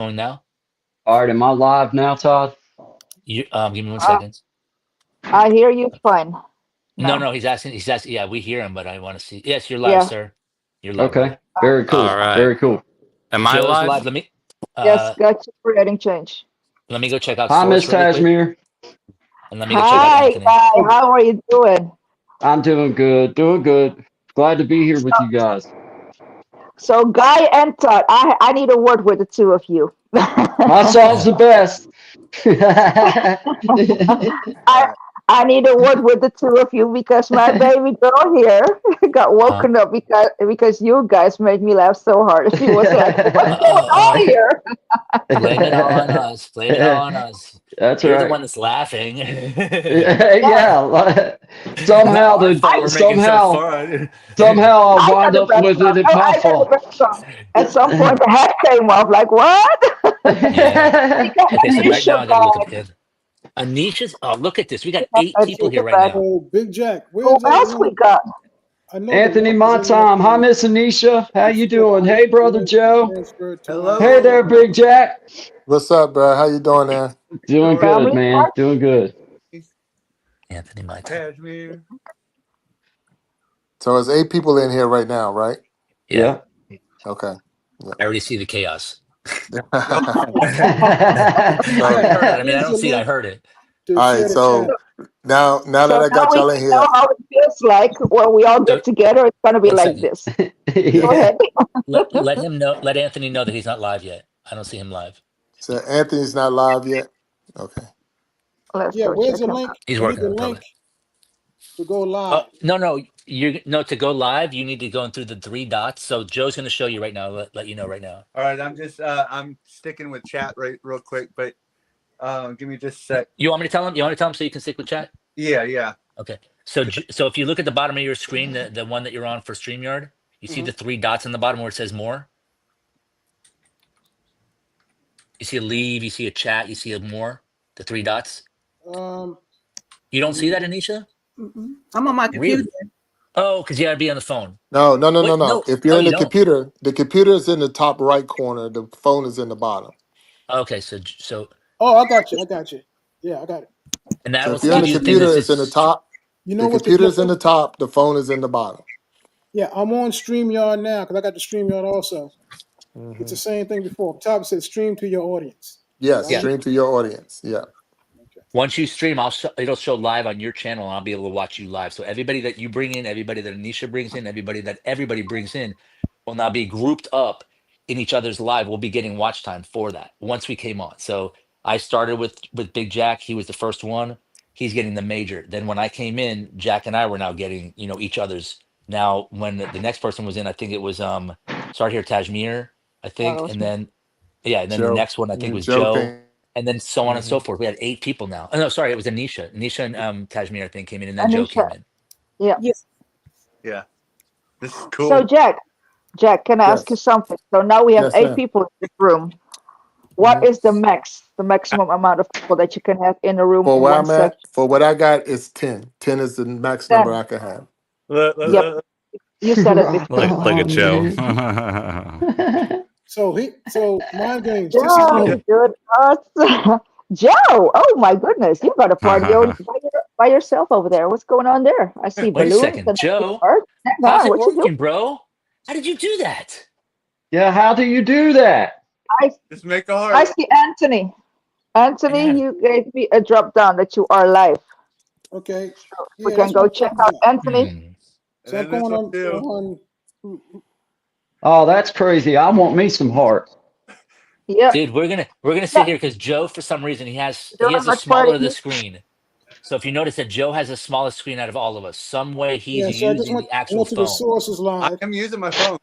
Going now? All right, am I live now, Todd? You give me one Uh, second. I hear you fine No, now. no, he's asking. Yeah, we hear him, but I want to see. Yes, you're live, Yeah. sir. You're live, Okay, brother. very All cool, right. very cool. Am I Joe's live? live. Yes, Uh got you creating change. let me go check out Hi, Miss source really quick, Tashmir. and let me go check out Hi, Anthony. guy. How are you doing? I'm doing good, doing good. Glad to be here with you guys. So, Guy and Todd, I need a word with the two of you. My song's the best. I I need a word with the two of you because my baby girl here got Huh? woken up because you guys made me laugh so hard. She was like, "What's going on Uh-oh. here?" Blame it all on us. Blame it all on us. That's You're the right. one that's laughing. Yeah, Yeah, It's not somehow our the fault I we're making so somehow fun. somehow I I got wind the up best with it song. at No, my I got the fault. best song. At some point, the head came off. Like what? Yeah. We got Okay, so right now Anisha I gotta look up back. it. Anisha's oh look at this. We got We got 8 people here Anisha right back. now. So Big Jack, Who where's else we everyone? got? I know the Anthony, link is my in there time. Hi, for Miss Anisha. How you before doing? Hey, the brother link is Joe. transferred to Hey Hello. there, Big Jack. What's up, bro? How you doing there? Doing Doing good, Family man. part. Doing good. Anthony, my time. Kashmir. So it's 8 people in here right now, right? Yeah. Yeah. Okay. Yeah. I already see the chaos. I Jack. already heard it. I mean, I Where's don't the see it, I link heard it. to All right. share the chat? So now that So I now got we y'all can in know here, how it feels like when we all So get together. It's gonna be one like second. this. Let Go yeah. Yeah. ahead. let him know, let Anthony know that he's not live yet. I don't see him live. So Anthony's not live yet. Okay. Let's Yeah, go where's check the him link? out. He's I need working the on it probably. link to go Oh live. no, no, you no to go live, you need to go in through the 3 dots. So Joe's gonna show you right now, let you know right now. All right, I'm sticking with chat right real quick, but give me just a sec. You want me to tell him? You want me to tell him so you can stick with chat? Yeah, yeah. Okay. So so if you look at the bottom of your screen, the one that you're on for StreamYard, you see Hmm. the 3 dots in the bottom where it says more. You see a leave, you see a chat, you see a more, the 3 dots. Um, You don't see that, Anisha? I'm on my computer. Really? Oh, because you gotta be on the phone. No, no, no, no, Wait, no. no. If Oh, you're in you don't. the computer is in the top right corner. The phone is in the bottom. Okay, oh, I got you. I got you. Yeah, I got it. and So that'll if you're in give the you the thing that computer, it's in the says top. You The know what the computer's in difference? the top. The phone is in the bottom. Yeah, I'm on StreamYard now because I got the StreamYard also. It's Hmm. the same thing before. Up top it says stream to your audience. So Yes, I'm yeah. just stream to your audience. Yeah. okay. Once you stream, it'll show live on your channel, and I'll be able to watch you live. So everybody that you bring in, everybody that Anisha brings in, everybody brings in, will now be grouped up in each other's live. We'll be getting watch time for that once we came on. So I started with Big Jack. He was the first one. He's getting the major. Then when I came in, Jack and I were now getting each other's. Now when the next person was in, I think it was start here Tajmir, I That think, was and me. then yeah, and then the Joe. next one I think was Joe Joe, came. and then so on and Hmm. so forth. We had 8 people now. Oh no, sorry, it was Anisha. Anisha and Tajmir I think came in, and then Joe Anisha. came in. Yeah. Yes. Yeah. This is So cool. Jack, can I ask you Yes. something? So now we have Yes, eight ma'am. people in this room. What Hmm. is the maximum amount of people that you can have in a room For in where one I'm at, session? for what I got is 10. 10 is the max number 10. I can have. Look, look, Yep, Yes. look, you said it before. Look Oh at Joe. man. So mind games. This is Yeah, what look. good. Joe, oh my goodness, you got a party by yourself over there. What's going on there? I see Wait a balloons second, and happy Joe. heart. Hang How's on, it what you do? working, bro? How did you do that? Yeah, how do you do that? I Just make a I heart. see Anthony. I know Anthony, how to. you gave me a drop down that you are live. okay. So we Yeah, can that's what go I'm check talking out about. Anthony. Hmm. And So I'm then this going one on too. Oh, that's crazy. I want me some hearts. Yep, Dude, we're gonna sit yeah. here because Joe, for some reason, he has You he know has how a much party smaller of the he screen. So if you notice that Joe has the smallest screen out of all of us, some way he's yeah, so I just using the actual went to the phone. sources I live. am using my phone.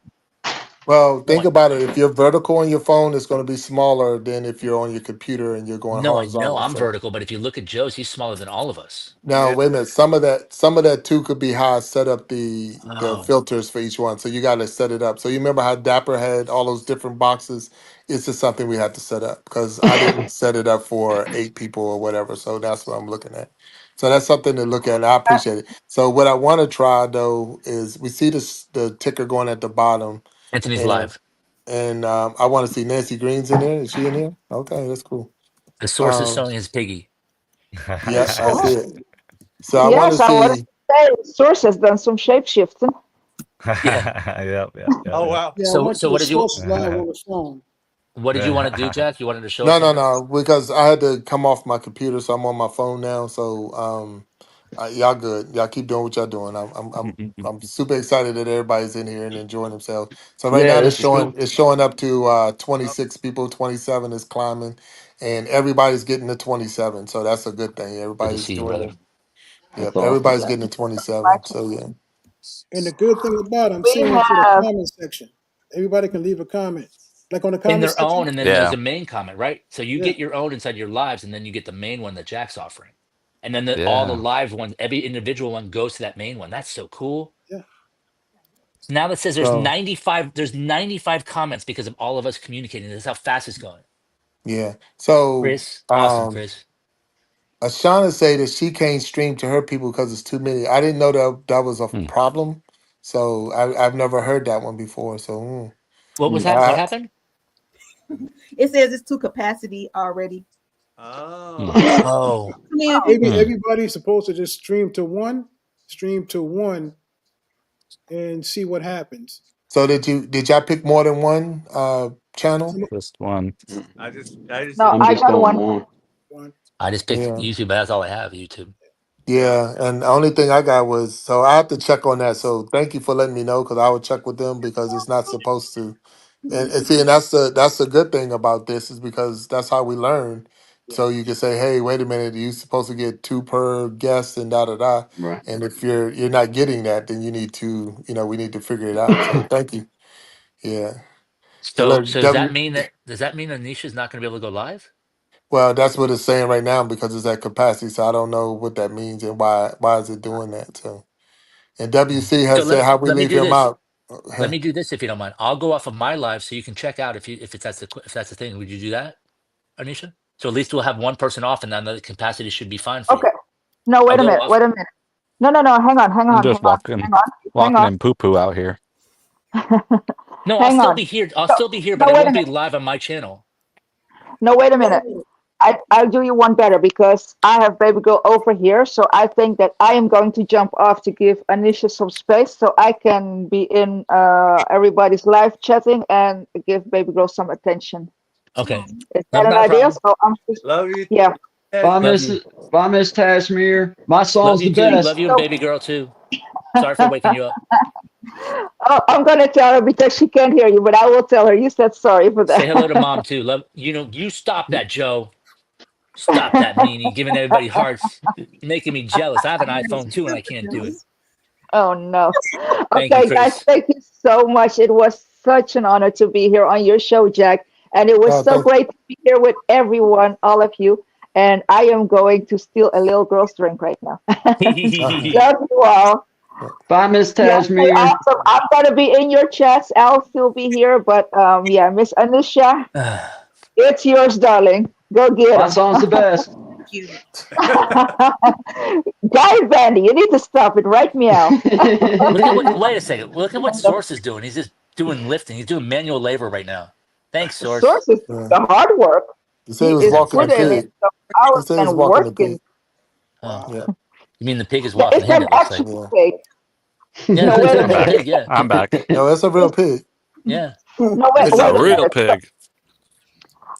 Well, No, think about it. If you're vertical on your phone, it's going to be smaller than if you're on your computer and you're going no, I know horizontal. I'm So vertical, but if you look at Joe's, he's smaller than all of us. now, Yeah. wait a minute. Some of that too could be how I set up the Oh, filters for each one. So you got to set it up. So you remember how Dapper had all those different boxes? It's just something we had to set up because I didn't set it up for 8 people or whatever. So that's what I'm looking at. So that's something to look at. I uh, appreciate it. So what I want to try though is we see this the ticker going at the bottom, Anthony's and live. and I want to see Nancy Green's in there. Is she in here? Okay, that's cool. The source is Um, showing his piggy. yeah, I Oh, see it. So I want to yes, I wanted see. to say Source has done some shape shifting. Yeah. Oh wow. Yeah, I So went to so the what did you sources live on the phone. what did you want to do, Jack? You wanted to show us No, no, something? no, because I had to come off my computer, so I'm on my phone now. So y'all good. Y'all keep doing what y'all doing. I'm super excited that everybody's in here and enjoying themselves. So right Yeah, now this is cool. it's showing up to 26 people. 27 is climbing, and everybody's getting to 27. So that's a good thing. Good to Everybody's see you, doing brother. it. That's Yep, awesome. everybody's getting to Like 27. So yeah. And the good thing about it, I'm we seeing into the have, comment section. Everybody can leave a comment. Like on the In comment their own, section. and then there's a main comment, right? So you Yeah, get your own inside your lives, and then you get the main one that Jack's offering. And then all the live ones, every individual one goes to that main one. That's so cool. yeah. Now that says So there's 95 comments because of all of us communicating. That's how fast it's going. yeah. So Chris, awesome, Chris. Ashana say that she can't stream to her people because it's too many. I didn't know that was a problem. So I've never heard that one before. So What was that? What happened? It says it's to capacity already. Oh. Oh, Too many Maybe people. everybody's supposed to just stream to one, and see what happens. so did y'all pick more than one channel? Some I just no, did I'm I two. just got on one. one. one. I just picked Yeah. YouTube, but that's all I have. YouTube. Yeah. Yeah, and the only thing I got was so I have to check on that. So thank you for letting me know because I will check with them because it's not supposed to. And see, and that's the good thing about this is because that's how we learn. Yeah. So you can say, hey, wait a minute, you're supposed to get two per guest and da da da. Right. And if you're not getting that, then you need to, we need to figure it out. So thank you. Yeah. And So, look, so does that mean Anisha's not going to be able to go live? well, that's what it's saying right now because it's at capacity. So I don't know what that means and why is it doing that. So and WC So has said how we let me leave do him this. out. Let me do this if you don't mind. I'll go off of my live so you can check out if that's the thing. Would you do that, Anisha? So at least we'll have one person off, and then the capacity should be fine for you. Okay. No, I'll wait a go minute. off. Wait a minute. No, no, no. Hang on. Hang I'm on. just Hang on. Hang on. Hang walking on. in poo poo out here. No, I'll Hang still on. be here. I'll No, still be here, no, but it wait a won't be minute. live on my channel. No, wait a minute. I'll do you one better because I have baby girl over here. So I think that I am going to jump off to give Anisha some space so I can be in everybody's live chatting and give baby girl some attention. Okay, Is no, that an not a idea? problem. So I'm just, Love you, yeah. Bye, Love Miss you. Bye, Miss Tashmere. My Love song's you the too. Love best. you and So baby girl too. Sorry for waking you up. oh, I'm going to tell her because she can't hear you, but I will tell her you said sorry for Say hello to that. mom too. Love you stop that, Joe. Stop that meanie, giving everybody hearts, making me jealous. I have an iPhone too and I can't do it. Oh no. Thank you, Okay, guys, Chris. thank you so much. It was such an honor to be here on your show, Jack. And it was Oh, so thank great to be here with everyone, all of you. And I am going to steal a little girl's drink right now. Love you all. Bye, Miss Yeah, okay, Tashmere. awesome. I'm gonna be in your chats. I'll still be here, but yeah, Miss Anusha, it's yours, darling. Go get My him. song's the best. Thank you. Guy Bandy, you need to stop it right meow. Look at what. Wait a second. Look at what Source is doing. He's just doing lifting. He's doing manual labor right now. Thanks, Source. Source is yeah. the hard work. He said He he was is walking the putting in pig. some He hours said he was and walking the pig. working. Oh, Wow. Yeah. you mean the pig is Yeah, walking it's him? an It looks like. actual Yeah. pig. Yeah, No, it's wait an a I'm actual minute. back. pig. Yeah, I'm back. No, that's a real pig. yeah. No, wait, It's It's a wait a a real minute. So, pig.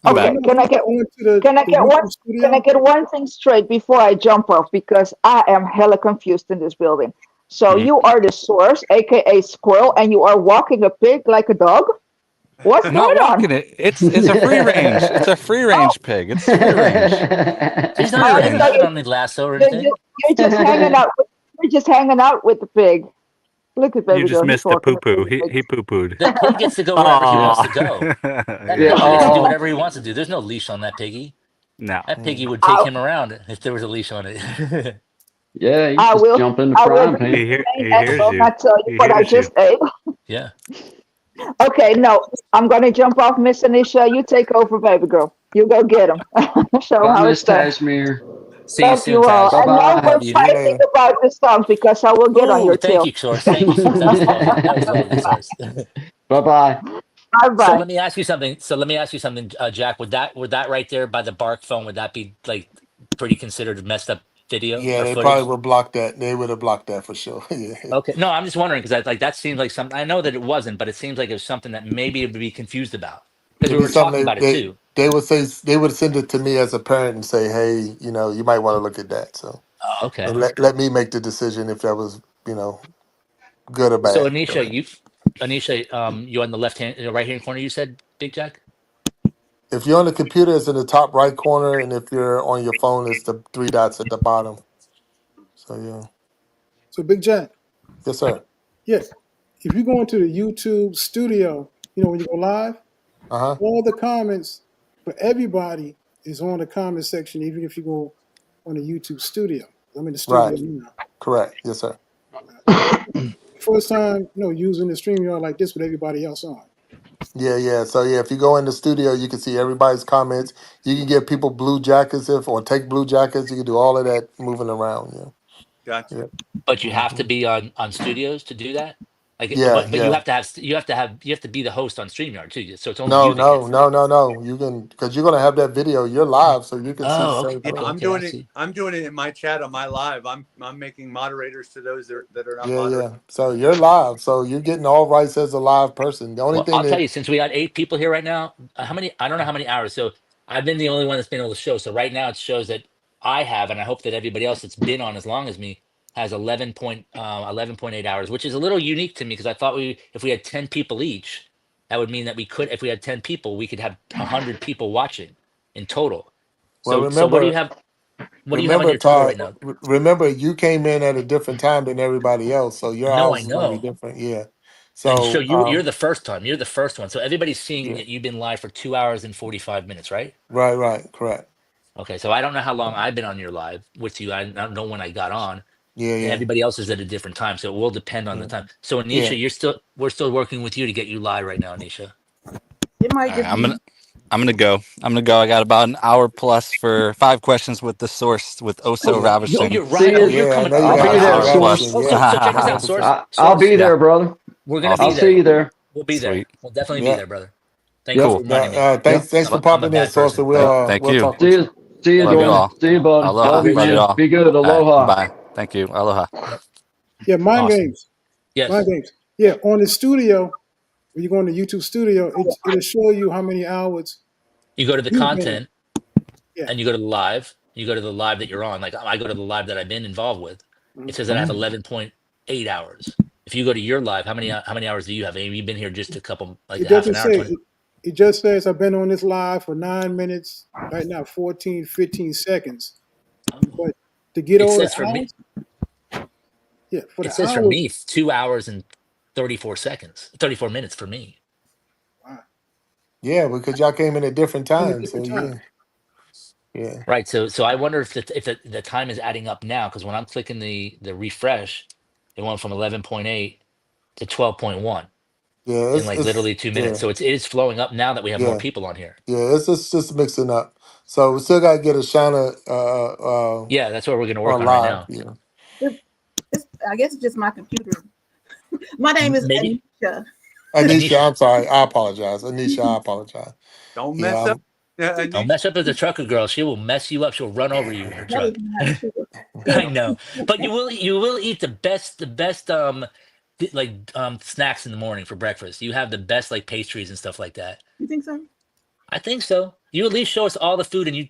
I'm So okay, you're back. not can I get going to can I the get one YouTube can I studio? get one thing straight before I jump off because I am hella confused in this building. So Mhm. you are the source, aka squirrel, and you are walking a pig like a dog? What's I'm not going on? walking it. It's a free range. It's a free Oh, range pig. It's free range. It's He's free not oh, he's so not range. on the lasso or you're, you're, anything. you're just hanging out with you're just hanging out with the pig. Look at You baby just girl, he's missed the walking poo the poo. pig. He poo pooed. The pig gets to go wherever he wants to Aw. go. That Yeah. piggy gets to do Oh. whatever he wants to do. There's no leash on that piggy. No. That piggy Mm. would take I, him around if there was a leash on it. Yeah. You I just will jump in the I will frying be pan. restrained He and hears will you. not tell you He what I hears you. just ate. Yeah. Okay, no, I'm gonna jump off, Miss Anisha. You take over, baby girl. You go get him. Show 'em Bye, how Miss it's done. Tashmere. See you Love soon, you all. Tash. Bye And no bye. more Love you. See you fighting later. about the songs because I will get on Ooh, your thank tail. you, Source. Thank you, Source. That was lovely. That was lovely, Source. Bye bye. Bye So bye. let me ask you something. Jack. Would that right there by the Bark phone? Would that be like pretty considered messed up video Yeah, or they probably footage? would block that. They would have blocked that for sure. Yeah. Okay. No, I'm just wondering because like that seems like something. I know that it wasn't, but it seems like it was something that maybe it would be confused about because It'd we be were talking something about it too. they would say they would send it to me as a parent and say, hey, you might want to look at that. So Oh, and okay. let me make the decision if that was, good or So bad. Go ahead. Anisha, you on the right hand corner. You said Big Jack. If you're on the computer, it's in the top right corner, and if you're on your phone, it's the three dots at the bottom. So yeah. So Big Jack, Yes, sir. yeah, if you go into the YouTube studio, when you go live, Uh-huh. all the comments for everybody is on the comment section, even if you go on the YouTube studio. I'm in the studio Right. now. Correct. Yes, sir. First time, using the StreamYard like this with everybody else on. Yeah, yeah. So yeah, if you go in the studio, you can see everybody's comments. You can give people blue jackets or take blue jackets. You can do all of that moving around. Gotcha. Yeah. But you Yeah. have to hmm be on Studios to do that. Like, Yeah, but you yeah. have to you have to be the host on StreamYard too. So it's only No, you that no, gets it. no, no, no. You can because you're gonna have that video. You're live, so you can see the Oh, okay, same Yeah, okay, thing. I'm okay. I doing it. see. I'm doing it in my chat on my live. I'm making moderators to those that are not Yeah, moderators. yeah. So you're live. So you're getting all rights as a live person. The only Well, thing I'll tell that you, since we got 8 people here right now, how many? I don't know how many hours. So I've been the only one that's been able to show. So right now it shows that I have, and I hope that everybody else that's been on as long as me has 11.8 hours, which is a little unique to me because I thought if we had 10 people each, that would mean that we could, if we had 10 people, we could have 100 people watching in total. well So what do you remember have? What do you have on remember your total Todd right now? remember you came in at a different time than everybody else, so your No, I hours is gonna be know. different. Yeah. And so So you're the first time. You're the first one. So everybody's seeing yeah. that you've been live for 2 hours and 45 minutes, right? Right, right, correct. Okay, so I don't know how long I've been on your live with you. I don't know when I got on. Yeah, And yeah. everybody else is at a different time, so it will depend on the Yeah. time. So Yeah. Anisha, we're still working with you to get you live right now, Anisha. It might All right, just be. I'm gonna go. I'm gonna go. I got about an hour plus for 5 questions with the source with Oso Oh, Ravishing. you're See right. Oh, you. you're Yeah, I coming know you I'll early. got be About an there, Oso hour Source. plus. Ravishing. Oh, Yeah, so check this out, Source. 100%. I'll Source, be Yeah, there, brother. we're gonna I'll be Awesome. see there. you there. We'll be there. sweet. We'll definitely be Yeah. there, brother. Thank you Yep. for Cool. reminding me. Thanks Yep. for I'm a popping in, bad Source. person. Yep. Thank We'll you. talk with you. See you, Love you, Love you Dwayne. brother. all. See you, buddy. Have a Aloha. Love you, great Love you show. man. all. Be good. All right. Aloha. Bye. Thank you. Aloha. Yep. Yeah, mind Awesome. games. Mind Yes. games. Yeah, on the studio, when you go on the YouTube studio, it'll show you how many hours You go to the you've been. content Yeah. and you go to the live. You go to the live that you're on. Like I go to the live that I've been involved with. It Mhm. says that I have Mhm. 11.8 hours. If you go to your live, how many hours do you have? I mean, you've been here just a couple, like It half an doesn't hour, say 20. it just says I've been on this live for 9 minutes, right now, 14, 15 seconds. Oh. But to get It all the says for me. hours, yeah, for It the says for hours, me, it's 2 hours and 34 seconds, 34 minutes for me. wow, Yeah, because y'all came in at different in a times. So different time. yeah, yeah, Right. So I wonder if the time is adding up now because when I'm clicking the refresh, it went from 11.8 to 12.1 yeah. in like literally 2 minutes. Yeah, So it is flowing up now that we have more yeah, people on here. yeah. It's just mixing up. So we still gotta get a Shauna Yeah, that's what we're going to work on on right live. now. Yeah, I guess it's just my computer. My name is Maybe Anisha. Anisha, Anisha, I'm sorry. I apologize. Anisha, I apologize. Don't Yeah, mess up. Yeah, don't Anisha. mess up with the trucker girl. She will mess you up. She'll run over you in her That is truck. not true. I know, but you will eat the best snacks in the morning for breakfast. You have the best like pastries and stuff like that. You think so? I think so. You at least show us all the food, and you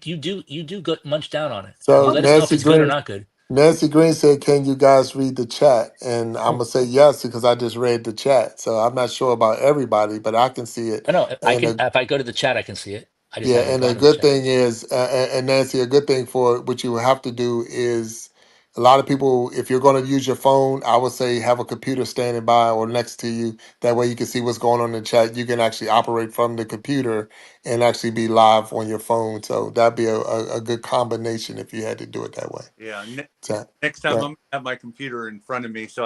do go munch down on it, and you So Okay. let us know if it's good or not good. Nancy Green said, "Can you guys read the chat?" And I'm Oh, gonna say yes because I just read the chat. So I'm not sure about everybody, but I can see it. I know. I And can if I go to the chat, I can see it. I just yeah, haven't and a gone to the good chat. thing is, and Nancy, a good thing for what you will have to do is a lot of people, if you're going to use your phone, I would say have a computer standing by or next to you. That way you can see what's going on in the chat. You can actually operate from the computer and actually be live on your phone. So that'd be a good combination if you had to do it that way. Yeah. So, Next time I'm yeah, gonna have my computer in front of me so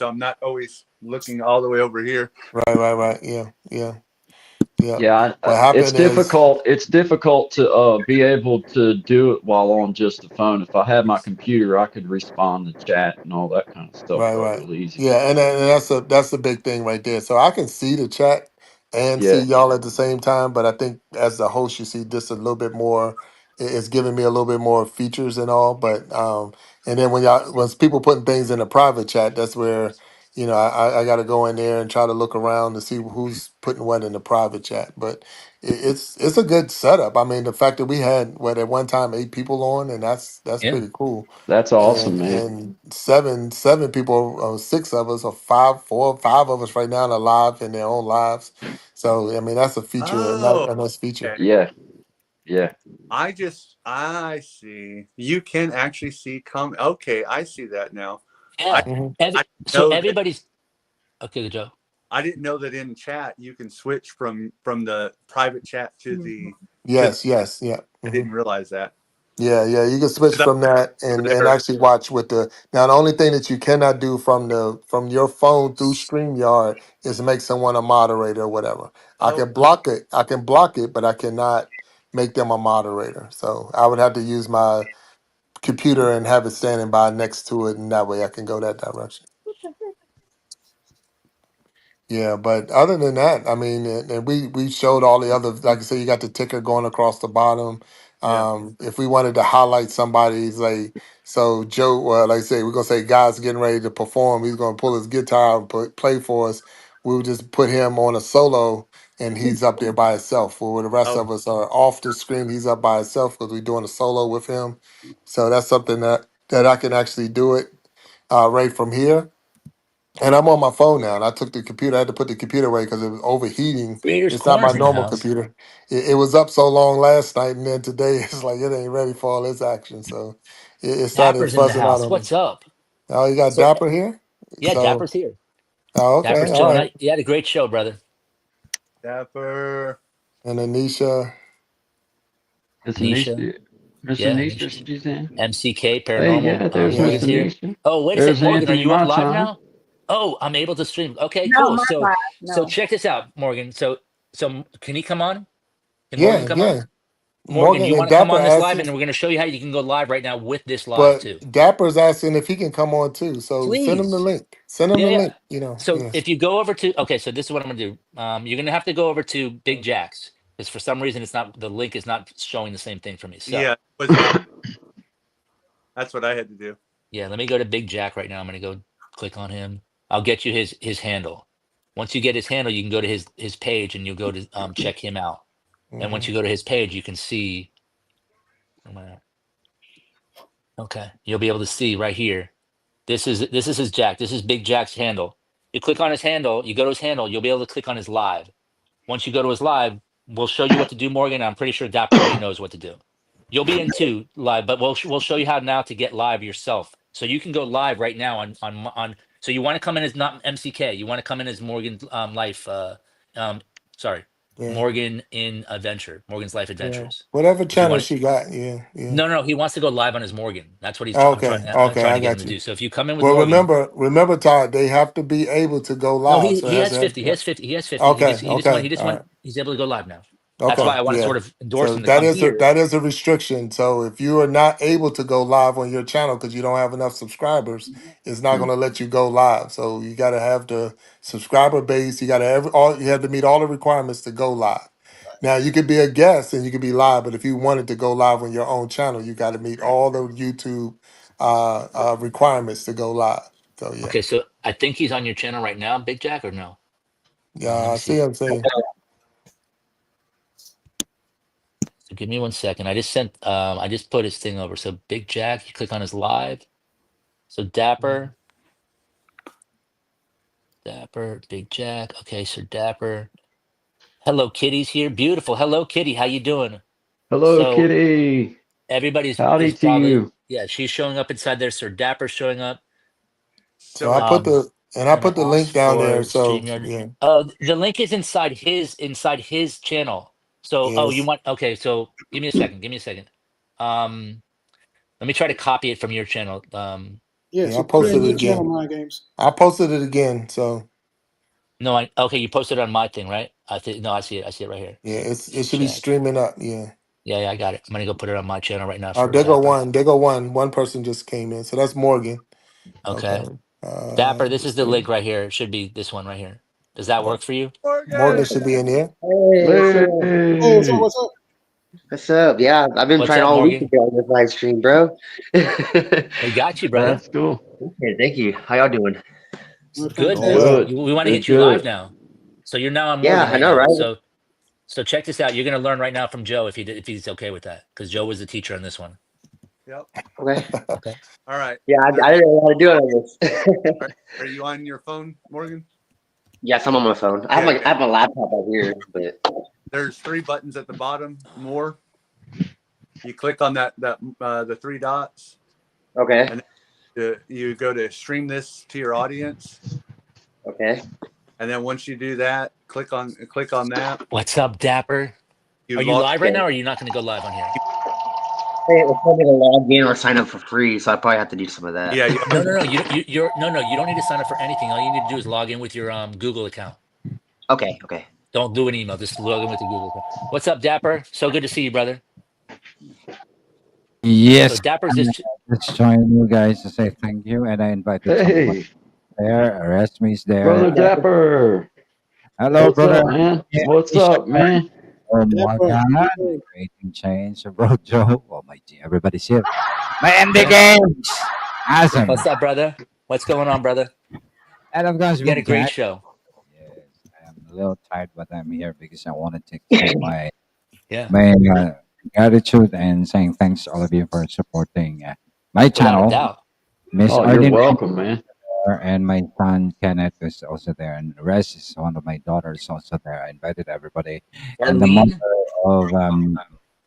I'm not always looking all the way over here. right. Yeah, yeah, yeah. Yeah, What it's happened is, difficult. It's difficult to be able to do it while on just the phone. If I had my computer, I could respond to chat and all that kind of stuff right. real easy. Yeah, and that's a big thing right there. So I can see the chat and see Yeah, y'all at the same time. But I think as the host, you see just a little bit more. It's giving me a little bit more features and all. But and then when people putting things in a private chat, that's where I got to go in there and try to look around to see who's putting what in the private chat. But it's a good setup. I mean, the fact that we had what at one time 8 people on, and that's Yeah. pretty cool. that's awesome, man. And seven people, 6 of us, or five, 4, 5 of us right now are live in their own lives. So I mean, that's a feature, Oh, a nice feature. okay. Yeah, yeah. I see. You can actually see Okay, I see that now. I Yeah. Hmm. I didn't So know that. everybody's okay, Joe. I didn't know that in chat you can switch from the private chat to Mhm. the. Yes, yes, yeah. I Hmm. didn't realize that. Yeah, yeah, you can switch 'Cause I from that was and over actually watch with the now the only thing that you cannot do from your phone through StreamYard is make someone a moderator or whatever. there. I can block it, but I cannot make them a moderator. So I would have to use my computer and have it standing by next to it, and that way I can go that direction. Yeah, but other than that, I mean, and we showed all the other, like I said, you got the ticker going across the bottom. Yeah. If we wanted to highlight somebody, like so Joe, like I say, we're gonna say God's getting ready to perform. He's gonna pull his guitar and play for us. We would just put him on a solo, and he's up there by himself. Where the rest Oh, of us are off the screen, he's up by himself because we're doing a solo with him. So that's something that I can actually do it right from here. And I'm on my phone now, and I took the computer. I had to put the computer away because it was overheating. Creators It's not my Corner's in the normal house. computer. It was up so long last night, and then today it's like it ain't ready for all this action. So it started Dapper's in the fuzzing out house. on me. What's up? Oh, you got So Dapper here. yeah, So Dapper's here. okay, Dapper's all chilling right. out. You had a great show, brother. Dapper. And Anisha, Is Nisha. Anisha? Is Yeah, Anisha? Anisha. She's in. MCK Hey, Paranormal. yeah. There's Miss yeah, Morgan's here. Anisha. Oh, wait a second, There's Morgan. Are Anthony you up live Matan. now? Oh, I'm able to stream. Okay, No, cool. my So, life. so No. check this out, Morgan. So can he come on? Can Morgan yeah, come on? yeah. Morgan, Morgan you and want to come Dapper on this live, asking, and we're going to show you how you can go live right now with this live but too. Dapper's asking if he can come on too. So send him the Please. link. Send him Yeah, the yeah. link. So Yes. if you go over to okay, so this is what I'm gonna do. You're gonna have to go over to Big Jack's because for some reason it's not the link is not showing the same thing for me. Yeah, So it was not. That's what I had to do. yeah, let me go to Big Jack right now. I'm gonna go click on him. I'll get you his handle. Once you get his handle, you can go to his page and you'll go to check him out. And once Hmm. you go to his page, you can see. Where am I at? Okay, you'll be able to see right here. This is his Jack. This is Big Jack's handle. You click on his handle. You go to his handle. You'll be able to click on his live. Once you go to his live, we'll show you what to do, Morgan. I'm pretty sure Dapper already knows what to do. You'll be in two live, but we'll show you how now to get live yourself. So you can go live right now on. So you want to come in as not MCK. You want to come in as Morgan Life. Um, sorry, Yeah, Morgan in Adventure. Morgan's Life yeah. Adventures. Whatever If you channel want she got. Yeah, yeah. no, he wants to go live on his Morgan. That's what Okay, I'm okay, trying I to get him got to you. do. So if you come in with Well, Morgan, remember, Todd, they have to be able to go no, live. So it he has has to have, 50. He yeah. has 50. He has 50. Okay, okay, all right, He's able to go live now. That's why okay, I want to yeah. sort of endorse So him to come here. that is a restriction. So if you are not able to go live on your channel because you don't have enough subscribers, it's not going to let you go live. So you got to have the subscriber base. You got to you have to meet all the requirements to go live. Now you could be a guest and you could be live, but if you wanted to go live on your own channel, you got to meet all the YouTube requirements to go live. So yeah, Okay, so I think he's on your channel right now, Big Jack, or no? Let yeah, me I see. see. I'm saying, So give me 1 second. I just put his thing over. So Big Jack, you click on his live. So Dapper, Big Jack. Okay, so Dapper. Hello Kitty's here. Beautiful. Hello Kitty. How you doing? Hello, So Kitty. everybody's Howdy is to probably you. yeah, she's showing up inside there. Sir Dapper's showing up. so So Um I Channel put the link ask down for there. So StreamYard. yeah, The link is inside his channel. So you yes, want okay, so give me a second. Give me a second. Um Let me try to copy it from your channel. Yeah, yeah, I so put it in posted it your channel, again. Mind Games. I posted it again. So No, I okay. You posted it on my thing, right? I think no, I see it. I see it right here. yeah, it should be Check. streaming up. Yeah. Yeah, yeah, I got it. I'm gonna go put it on my channel right now Oh, for there go Dapper. one. There go one. One person just came in. So that's Morgan. Okay. Okay, Dapper. This is Let's the see. link right here. It should be this one right here. Does that work for you? Morgan Morgan. should be in here. Hey, Oh, what's up? Hey. What's up? what's up? Yeah, I've been What's trying up, all week to Morgan? get on this live stream, bro. We got you, brother. That's cool. Okay, thank you. How y'all doing? We're Good, Doing man. fantastic. well. Good. We want to Good, hit you live good. now. So you're now on Yeah, Morgan I right know, now. right? So check this out. You're gonna learn right now from Joe if he's okay with that, because Joe was the teacher on this one. Yep. Okay. Okay. All right. Yeah, I There's, didn't know how to do it on this. are you on your phone, Morgan? Yes, I'm on my phone. I Okay. have my laptop out here, but There's 3 buttons at the bottom. More. You click on the 3 dots, okay, and you go to stream this to your audience. okay. And then once you do that, click on that. What's up, Dapper? You Are you log. live right Okay. now, or are you not going to go live on here? Hey, it's telling me to log in or sign up for free, so I probably have to do some of that. Yeah, you No, no, no. You don't need to sign up for anything. All you need to do is log in with your Google account. Okay, okay. Don't do an email. Just log in with your Google account. What's up, Dapper? So good to see you, brother. So Yes, Dapper's I'm just just joining you guys to say thank you, and I invited someone Hey, there. Resmi's brother there. Dapper. Hello, What's brother. up, man? Yeah, What's Isha. up, man? Oh That my part. God, Oh, creating change, bro, Joe. Oh my G, everybody's here. My MD yeah. games, awesome. What's up, brother? What's going on, brother? And of course, We had a Big great Jack. show. Yes, I'm a little tired, but I'm here because I wanted to extend Yeah, my gratitude and saying thanks to all of you for supporting my without a channel. doubt. Miss Oh, you're Arlene welcome, man. and my son Kenneth is also there, and Res is one of my daughters also there. I invited everybody, and the mother Arlene. of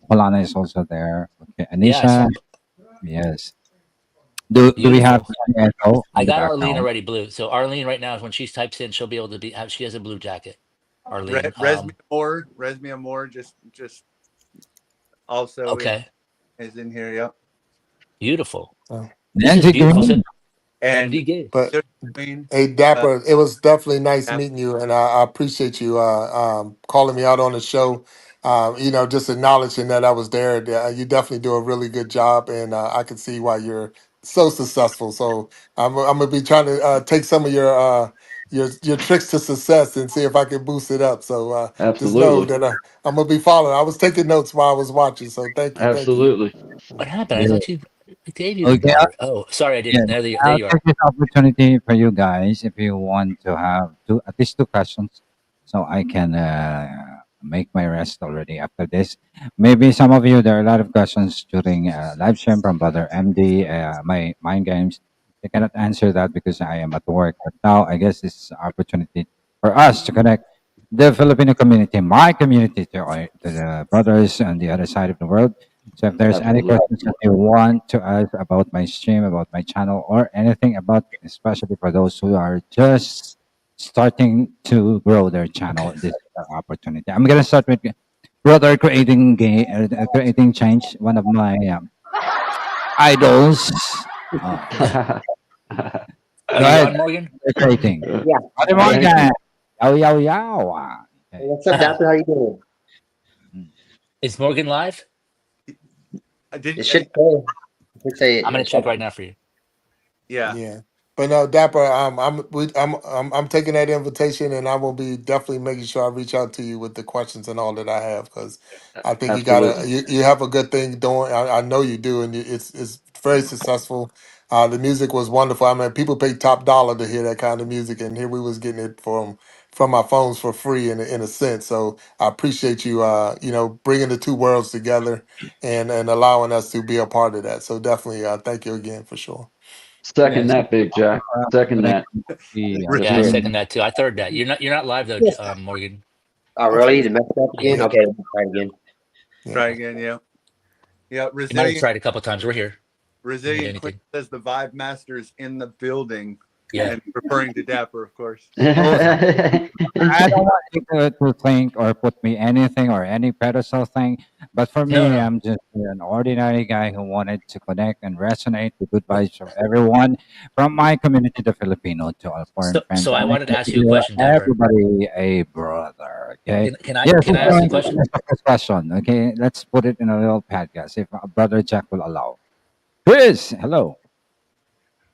Polana is also there. Okay, Yeah, I Anisha, saw. yes. Do we have Beautiful. any echo I in the got Arlene background? already blue. So Arlene right now, when she types in, she'll be able to she has a blue jacket. Arlene. Resmia Moore just also Okay. is in here. Yep. Beautiful. So, This is Nancy beautiful. So Green. And MD gay. but Queen, hey, uh, Dapper, it was definitely nice Dap- meeting you, and I appreciate you calling me out on the show. Just acknowledging that I was there. You definitely do a really good job, and I can see why you're so successful. So I'm gonna be trying to take some of your tricks to success and see if I can boost it up. So just know Absolutely. that I'm gonna be following. I was taking notes while I was watching. So thank you. Absolutely. What happened? I Yeah. thought you I gave you the Okay, bar. Oh, sorry, I yeah, didn't. There I'll you take are. this opportunity for you guys if you want to have at least two questions, so I can make my rest already after this. Maybe some of you, there are a lot of questions during live stream from Brother MD, my mind games. I cannot answer that because I am at work. But now I guess this is an opportunity for us to connect the Filipino community, my community, to the brothers on the other side of the world. So if there's any Absolutely. questions that you want to ask about my stream, about my channel, or anything about, especially for those who are just starting to grow their channel, Okay. this is an opportunity. I'm gonna start with brother creating change. One of my idols. Oh, Are go you ahead, on, Morgan? creating. Yeah. Brother Hey, Thank Morgan. you. Yow yow yow. Okay. what's up, Dapper? How you doing? Mm. Is Morgan live? I did. It should say. It should say I'm gonna it's check like, right now for you. Yeah. Yeah. But no, Dapper, I'm taking that invitation, and I will be definitely making sure I reach out to you with the questions and all that I have, because I think Absolutely. you have a good thing doing. I know you do, and it's very successful. The music was wonderful. I mean, people pay top dollar to hear that kind of music, and here we was getting it from our phones for free in a sense. So I appreciate you, bringing the two worlds together and allowing us to be a part of that. So definitely, thank you again for sure. Second Yes. that, Big Jack. Second that. Connecting with the Re- Yes, Yeah, I sir. second that too. I third that. You're not live though, Morgan. oh, Okay. really? The messed up Yeah, again? Okay, let me try again. Yeah. Try again. Yeah. Yeah. you might have tried a couple times. We're here. Didn't get Resilient Queen anything. says the Vibe Master is in the building, Yeah. and referring to Dapper, of course. Oh, I don't want you to think or put me anything or any pedestal thing, but for No, me, no. I'm just an ordinary guy who wanted to connect and resonate with good vibes from everyone, from my community, the Filipino, to our foreign friends. So I I make wanted to ask you a question, Dapper. everybody a brother. Okay. Can I Yes, can I let's ask go you a into question? the first question. Okay, let's put it in a little podcast if brother Jack will allow. Chris, hello.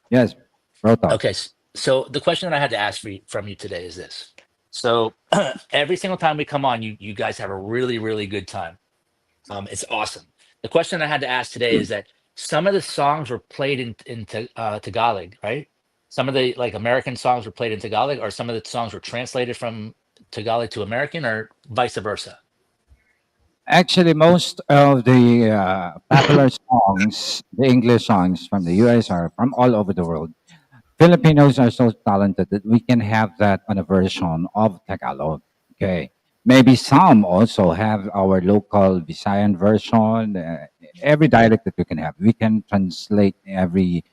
Yes, bro talk. Okay. So the question that I had to ask from you today is this. So every single time we come on, you guys have a really, really good time. It's awesome. The question I had to ask today is that some of the songs were played in Tagalog, right? Some of the like American songs were played in Tagalog, or some of the songs were translated from Tagalog to American, or vice versa. Actually, most of the popular songs, the English songs from the US, are from all over the world. Filipinos are so talented that we can have that on a version of Tagalog. Okay. Maybe some also have our local Visayan version. Every dialect that we can have, we can translate every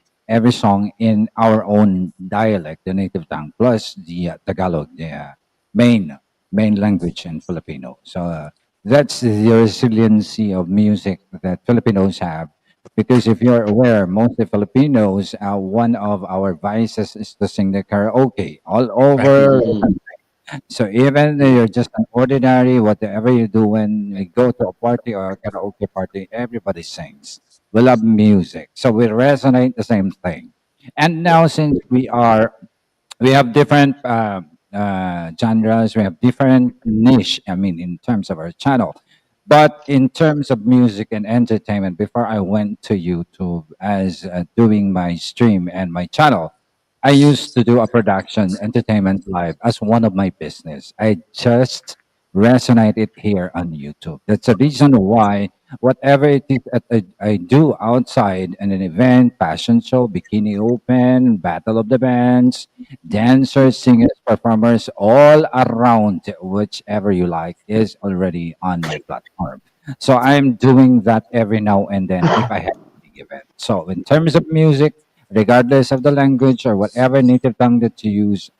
song in our own dialect, the native tongue, plus the Tagalog, the main language in Filipino. So that's the resiliency of music that Filipinos have, because if you're aware, mostly Filipinos, one of our vices is to sing the karaoke all Right. over. Hmm. So even though you're just an ordinary, whatever you do when you go to a party or a karaoke party, everybody sings. We love music. So we resonate the same thing. And now since we have different genres, we have different niche, I mean, in terms of our channel. But in terms of music and entertainment, before I went to YouTube as doing my stream and my channel, I used to do a production entertainment live as one of my business. I just resonate it here on YouTube. That's the reason why whatever it is that I do outside in an event, fashion show, bikini open, battle of the bands, dancers, singers, performers, all around, whichever you like, is already on my platform. So I'm doing that every now and then if I have a big event. So in terms of music, regardless of the language or whatever native tongue that you use,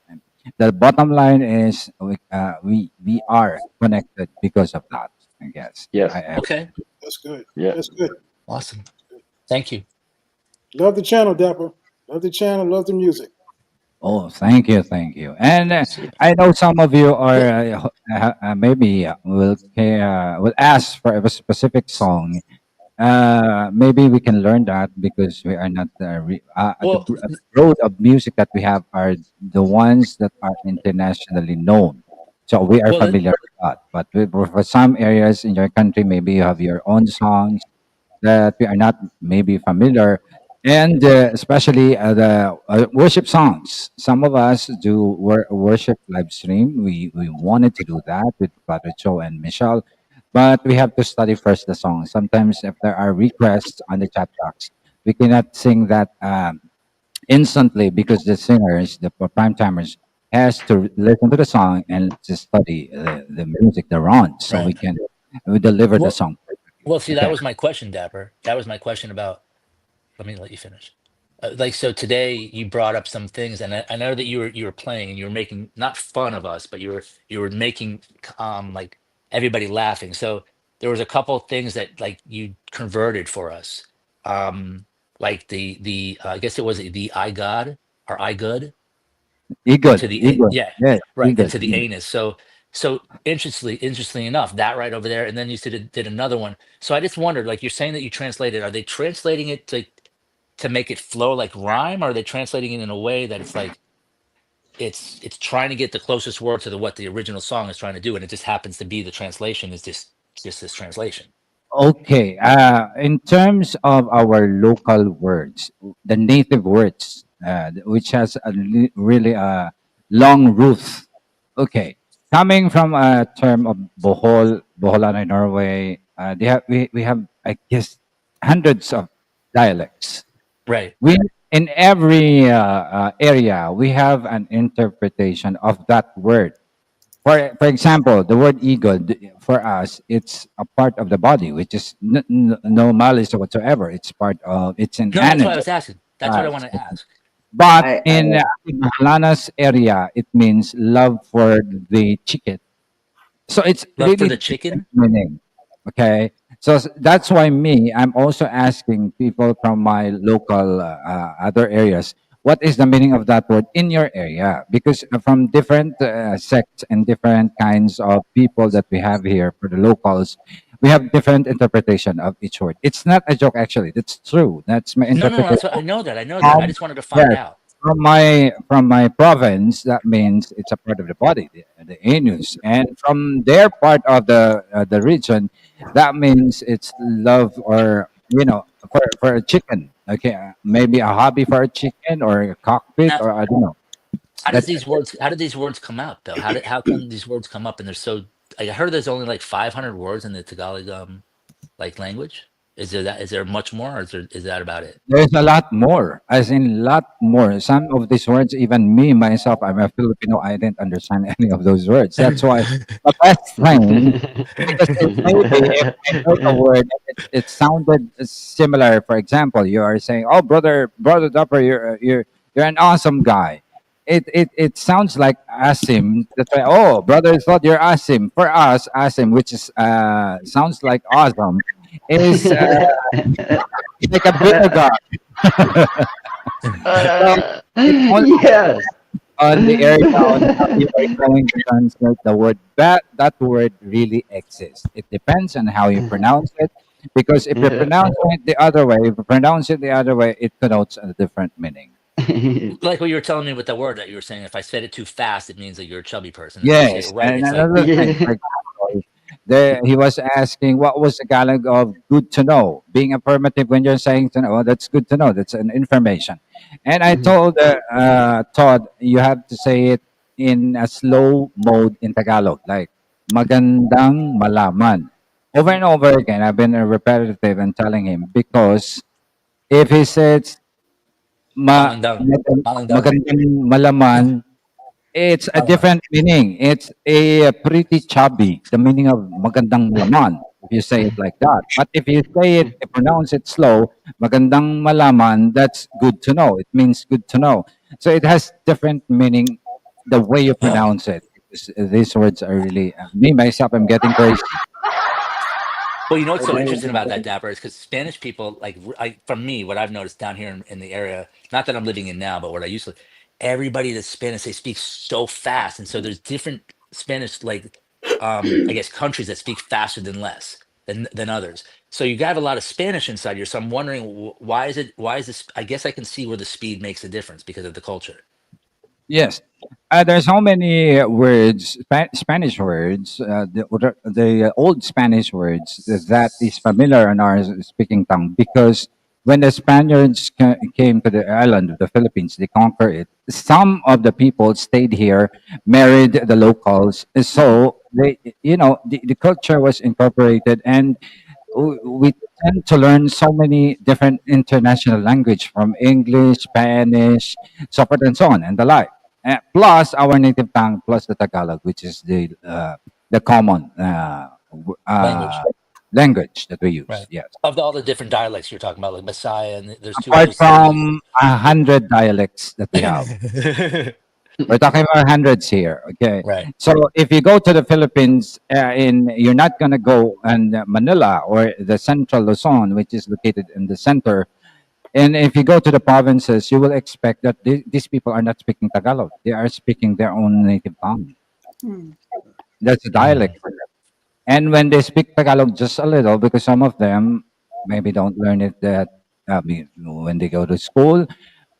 the bottom line is we are connected because of that. I guess I Yes. am. Okay. That's good. Yeah. That's good. Awesome. Thank you. Love the channel, Dapper. Love the channel. Love the music. Oh, thank you. And I know some of you are maybe will ask for a specific song. Maybe we can learn that because we are not Well, the road of music that we have are the ones that are internationally known. So we are well, let, familiar with that. But for some areas in your country, maybe you have your own songs that we are not maybe familiar, and especially the worship songs. Some of us do worship live stream. We wanted to do that with Father Joe and Michelle, but we have to study first the song. Sometimes if there are requests on the chat box, we cannot sing that instantly because the singers, the prime timers, has to listen to the song and to study the music they're on, so right. we deliver the Well, song perfectly. well, see, that Okay. was my question, Dapper. That was my question about. Let me let you finish. Like so, today you brought up some things, and I know that you were playing and you were making not fun of us, but you were making like everybody laughing. So there was a couple of things that like you converted for us, like the I guess it was the I God or I good Eagle, into the eagle, yeah, yes, right, eagle, into the eagle. anus. So interestingly enough, that right over there, and then you did another one. So I just wondered, like you're saying that you translated, are they translating it to make it flow like rhyme, or are they translating it in a way that it's like it's trying to get the closest word to what the original song is trying to do, and it just happens to be the translation is just this translation. Okay. In terms of our local words, the native words, which has really a long root. Okay. Coming from a term of Boholano, Norway, we have, I guess, hundreds of dialects. Right. We in every area we have an interpretation of that word. For example, the word eagle, for us, it's a part of the body, which is no malice whatsoever. It's part of, it's an No, that's why I animal. was asking. That's what I Uh, want to ask. but I in Halana's area, it means love for the chicken. So it's Love for really the different chicken. meaning. Okay. So that's why I'm also asking people from my local other areas, what is the meaning of that word in your area? Because from different sects and different kinds of people that we have here for the locals, we have different interpretation of each word. It's not a joke, actually. That's true. That's my No, no, interpretation. that's what I know that. I know that. I Um, just wanted to find yes, out. from my province, that means it's a part of the body, the anus, and from their part of the region, that means it's love, or for a chicken. Okay, maybe a hobby for a chicken, or a cockpit, Now, or I don't know. how does That's these words? How did these words come out though? How come these words come up and they're so? I heard there's only like 500 words in the Tagalog like language. Is there that? Is there much more, or is that about it? There's a lot more, as in lot more. Some of these words, even me myself, I'm a Filipino, I didn't understand any of those words. That's why the best thing, because maybe if I know the word, it sounded similar. For example, you are saying, "Oh, brother Dupper, you're an awesome guy." It sounds like Asim. That's why. Oh, brother, thought you're Asim. For us, Asim, which is sounds like awesome, is like a vinegar. So it all Yes. on the area on how you are going to translate the word. That word really exists. It depends on how you pronounce it. Because if you pronounce it the other way, if you pronounce it the other way, it connotes a different meaning. Like what you were telling me with the word that you were saying, if I said it too fast, it means that you're a chubby person. If you say it Yes, right, and it's like, another thing, for example, he was asking what was the Tagalog of good to know. Being affirmative when you're saying to know, oh, that's good to know. That's an information. And I told Todd, you have to say it in a slow mode in Tagalog, like magandang malaman. Over and over again, I've been repetitive and telling him, because if he says malangdang, malangdang, magandang malaman, it's a malaman. different meaning. It's a pretty chubby, the meaning of magandang malaman, if you say it like that. But if you say it, pronounce it slow, magandang malaman, that's good to know. It means good to know. So it has different meaning the way you Yeah. pronounce it. These words are really, me, myself, I'm getting crazy. Well, you know what's so interesting about that, Dapper, is because Spanish people, like, from me, what I've noticed down here in the area, not that I'm living in now, but what I used to, everybody that's Spanish, they speak so fast. And so there's different Spanish, like, I guess, countries that speak faster than less than others. So you have a lot of Spanish inside here. So I'm wondering, why is this? I guess I can see where the speed makes a difference because of the culture. Yes. There's so many words, Spanish words, the old Spanish words that is familiar in our speaking tongue, because when the Spaniards came to the island of the Philippines, they conquered it. Some of the people stayed here, married the locals, so the culture was incorporated, and we tend to learn so many different international language, from English, Spanish, so forth and so on, and the like. Plus our native tongue, plus the Tagalog, which is the common Language, language that we use. right? Yes. Of all the different dialects you're talking about, like Messiah, and there's two Apart others that you. from 100 dialects that we have, we're talking about hundreds here. Okay. Right. So if you go to the Philippines, you're not gonna go in Manila or the central Luzon, which is located in the center. And if you go to the provinces, you will expect that these people are not speaking Tagalog. They are speaking their own native tongue. Hmm. That's a Mm. dialect for them. And when they speak Tagalog just a little, because some of them maybe don't learn it when they go to school.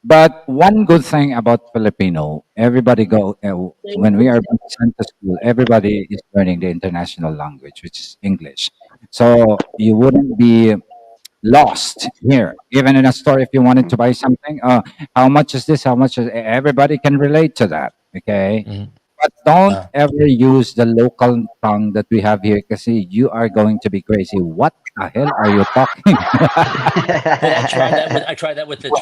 But one good thing about Filipino, everybody when we are being sent to school, everybody is learning the international language, which is English. So you wouldn't be lost here. Even in a store, if you wanted to buy something, how much is this? How much is everybody can relate to that? Okay, Mhm. but don't Uh, ever use the local tongue that we have here, because you are going to be crazy. What the hell are you talking? well, I tried that with the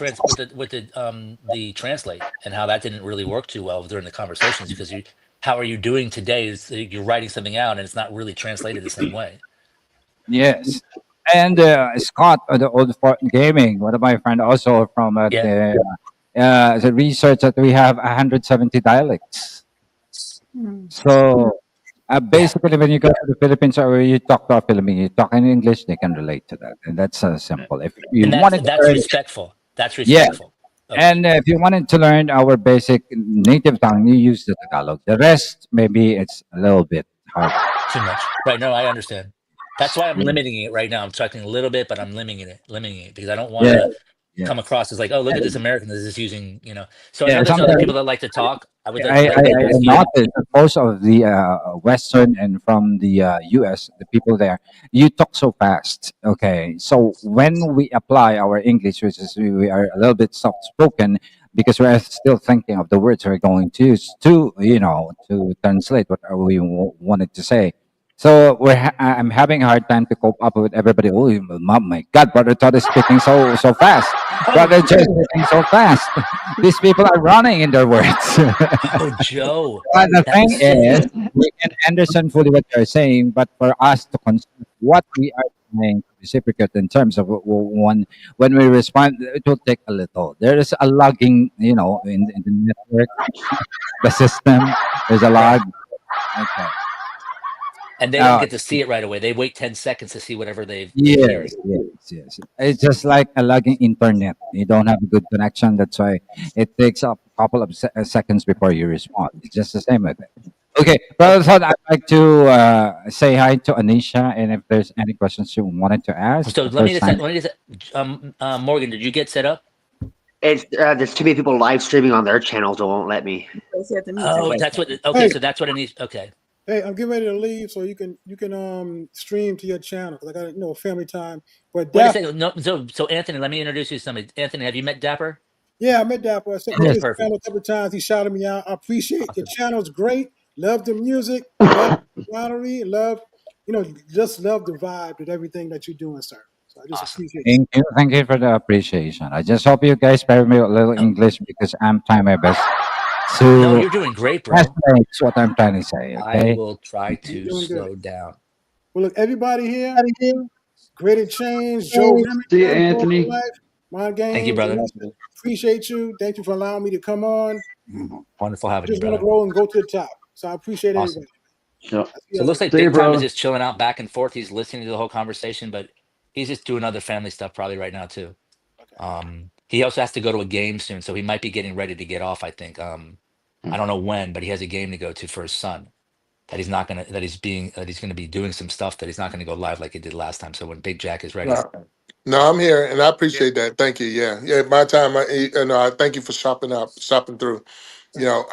the translate, and how that didn't really work too well during the conversations, because you how are you doing today is you're writing something out and it's not really translated the same way. Yes. And Scott, the old gaming, one of my friend, also from Yeah. the research that we have 170 dialects. Hmm. So Yeah. basically, when you go to the Philippines or you talk to a Filipino, you talk in English, they can relate to that, and that's simple. If you And that's wanted to that's learn, respectful. That's yeah, respectful. Okay. and if you wanted to learn our basic native tongue, you use the Tagalog. The rest, maybe it's a little bit hard. Too much. Right. No, I understand. That's why I'm Yeah, limiting it right now. I'm talking a little bit, but I'm limiting it because I don't want yeah, to. come Yes. across as like, oh, look at this American that is just using, you know. So I Yeah, know there's other sometimes people that like to talk. I would I, I, like to I ask you. noticed that most of the Western and from the US, the people there, you talk so fast. Okay, so when we apply our English, which is we are a little bit soft spoken because we're still thinking of the words we're going to use to, to translate what we wanted to say. So I'm having a hard time to cope up with everybody. Oh my God, Brother Todd is speaking so fast. Brother Joe is speaking so fast. These people are running in their words. Oh, Joe, But the that thing was so. is, we can understand fully what they're saying, but for us to consider what we are saying to reciprocate in terms of when we respond, it will take a little. There is a logging, in the network, the system. There's a Right. log. Okay. And they don't Now, get to see it right away. They wait 10 seconds to see whatever they're yes, hearing. yes. It's just like a lagging internet. You don't have a good connection. That's why it takes up a couple of seconds before you respond. It's just the same with it. Okay, Brother Todd, I'd like to say hi to Anisha, and if there's any questions you wanted to ask, So the first time. let me just Morgan, did you get set up? It's there's too many people live streaming on their channels. It won't let me. They said to me Oh, too. that's what. Okay, Hey, so that's what it needs. Okay. hey, I'm getting ready to leave, so you can stream to your channel because I got family time. But Wait a Dapper, second. No, so Anthony, let me introduce you to somebody. Anthony, have you met Dapper? yeah, I met Dapper. I sent been to Okay, his perfect. channel a couple of times. He shouted me out. I appreciate the Awesome. channel's great. Love the music. Love the camaraderie. Love, just love the vibe and everything that you're doing, sir. So I just Awesome. appreciate you. Thank you for the appreciation. I just hope you guys spare me a little No, English because I'm trying my best no, to you're doing great, bro. translate what I'm trying to say. I Okay. will try You're to doing good. slow down. Well, look, everybody here, Great Change, Joe See you, Remington, Paul Anthony. Life, My Thank you, Games, brother. Anissa. Appreciate you. Thank you for allowing me to come on. Wonderful having you, Just want to brother. grow and go to the top. So I appreciate Awesome. everybody. Yep. I see So it y'all looks later. like See you, Big Time is brother. just chilling out back and forth. He's listening to the whole conversation, but he's just doing other family stuff probably right now too. Okay. He also has to go to a game soon, so he might be getting ready to get off, I think. I don't know when, but he has a game to go to for his son that he's not gonna that he's gonna be doing some stuff that he's not gonna go live like he did last time. So when Big Jack is ready. No, no, I'm here, and I appreciate that. Thank you. Yeah, yeah. My time. I thank you for shopping through. You know,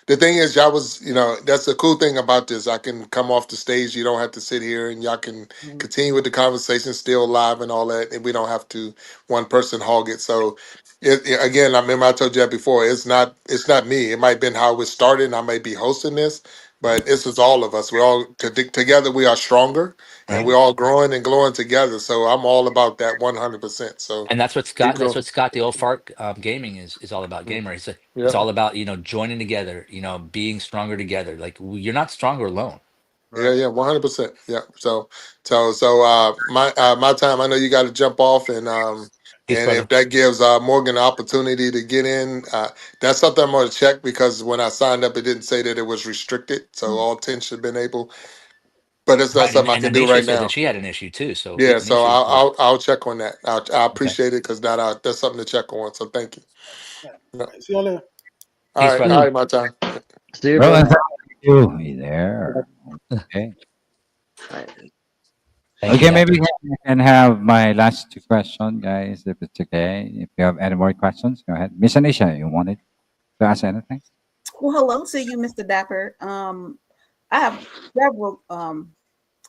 the thing is, y'all was, that's the cool thing about this. I can come off the stage. You don't have to sit here, and y'all can Mhm. continue with the conversation still live and all that, and we don't have to one person hog it. So, again, I remember I told you that before. It's not me. It might have been how it started. And I may be hosting this, but this is all of us. We're all together. We are stronger, and Right. we're all growing and glowing together. So I'm all about that 100%. So And keep That's growing. what Scott, the old fart gaming is all about. Gamer. It's Yeah. all about, joining together, being stronger together. Like you're not stronger alone. Yeah, yeah, 100%. Yeah. My time. I know you got to jump off, Peace, and if brother. that gives Morgan an opportunity to get in, that's something I'm going to check because when I signed up, it didn't say that it was restricted, so all 10 should have been able. But it's not Right. something I And can do Anisha right said that now. she had an issue too. So Yeah, so Anisha was I'll check on that. I okay. appreciate it because that's something to check on. So thank you. All right. Yeah. All right. See y'all later. Peace, All brother. right, my time. See you, Bro, brother. thank you. You there? Okay. Thank you, Okay, maybe Dapper. I can have my last two questions, guys, if it's okay. If you have any more questions, go ahead. Miss Anisha, you wanted to ask anything? Well, hello to you, Mr. Dapper. I have several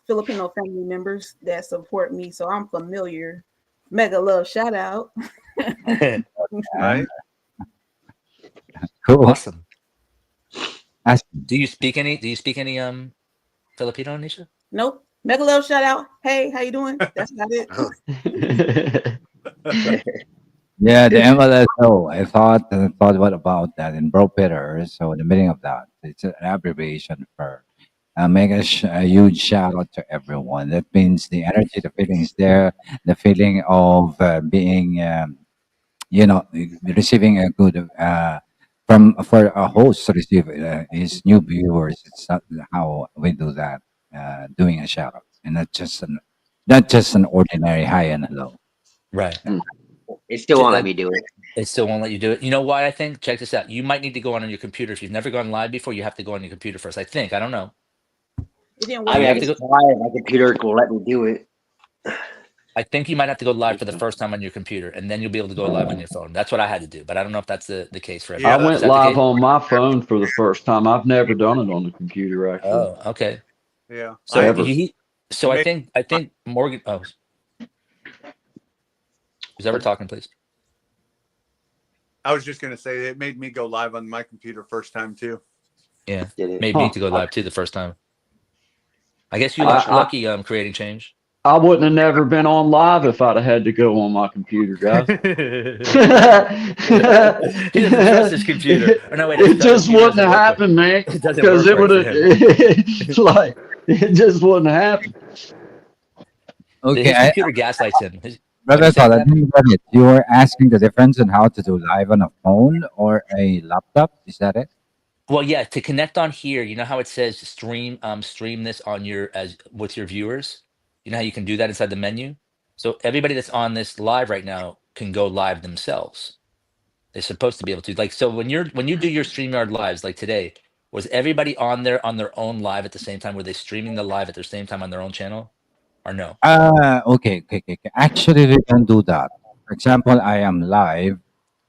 Filipino family members that support me, so I'm familiar. Mega love shout out. Yeah, Right? cool. Awesome. Ask Do you speak any Filipino, Anisha? Nope. Mega love shout out. Hey, how you doing? That's about it. Yeah, the MLSO. I thought what about that in Bro Peter. So the meaning of that, it's an abbreviation for a huge shout out to everyone. That means the energy, the feeling is there, the feeling of being, receiving a good from for a host to receive his new viewers. It's not how we do that, doing a shout out, and not just an ordinary hi and hello. Right. It still won't let me do it. It still won't let you do it. You know why? I think. Check this out. You might need to go on your computer. If you've never gone live before, you have to go on your computer first. I think. I don't know. It didn't I work You mean, for I have me. to can go. try it. My computer will let me do it. I think you might have to go live for the Okay. first time on your computer, and then you'll be able to go live on your phone. That's what I had to do, but I don't know if that's the case for I Yeah, everybody. that's Is went that the live case? on my phone for the first time. I've never done it on the computer actually, Oh, okay. yeah. So I ever. he, so made. I think Morgan. Oh, who's ever talking, please? I was just gonna say it made me go live on my computer first time too. Yeah, Did it? made me Huh. to go live too the first time. I guess you I, lucky creating change. I wouldn't have never been on live if I'd have had to go on my computer, guys. He doesn't trust his computer. Or no, wait, It the just computer wouldn't doesn't have work right. happened, man. It doesn't Because work it right would for have him. like it just wouldn't have happened. Okay, His computer gaslights him. What are you brother saying, Todd, I Dapper? didn't get it. You were asking the difference in how to do live on a phone or a laptop. Is that it? Well, yeah, to connect on here, you know how it says stream this on your as with your viewers? You know how you can do that inside the menu? So everybody that's on this live right now can go live themselves. They're supposed to be able to. Like, so when you do your StreamYard lives like today, was everybody on there on their own live at the same time? Were they streaming the live at the same time on their own channel? Or no? Okay. Actually, we can do that. For example, I am live,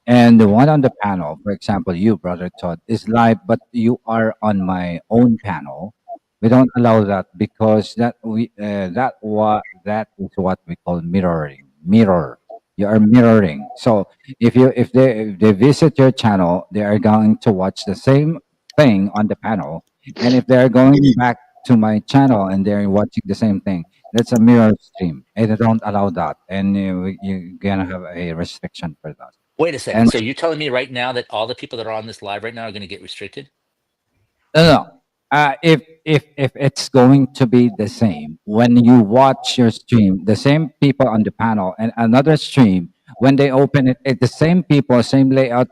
and the one on the panel, for example, you, brother Todd, is live, but you are on my own panel. We don't allow that because that is what we call mirroring. Mirror. You are mirroring. So if they visit your channel, they are going to watch the same thing on the panel, and if they are going back to my channel and they're watching the same thing, that's a mirror stream. And they don't allow that, and you're gonna have a restriction for that. Wait a second. And So you're telling me right now that all the people that are on this live right now are going to get restricted? no. If it's going to be the same when you watch your stream, the same people on the panel and another stream, when they open it, it's the same people, same layout.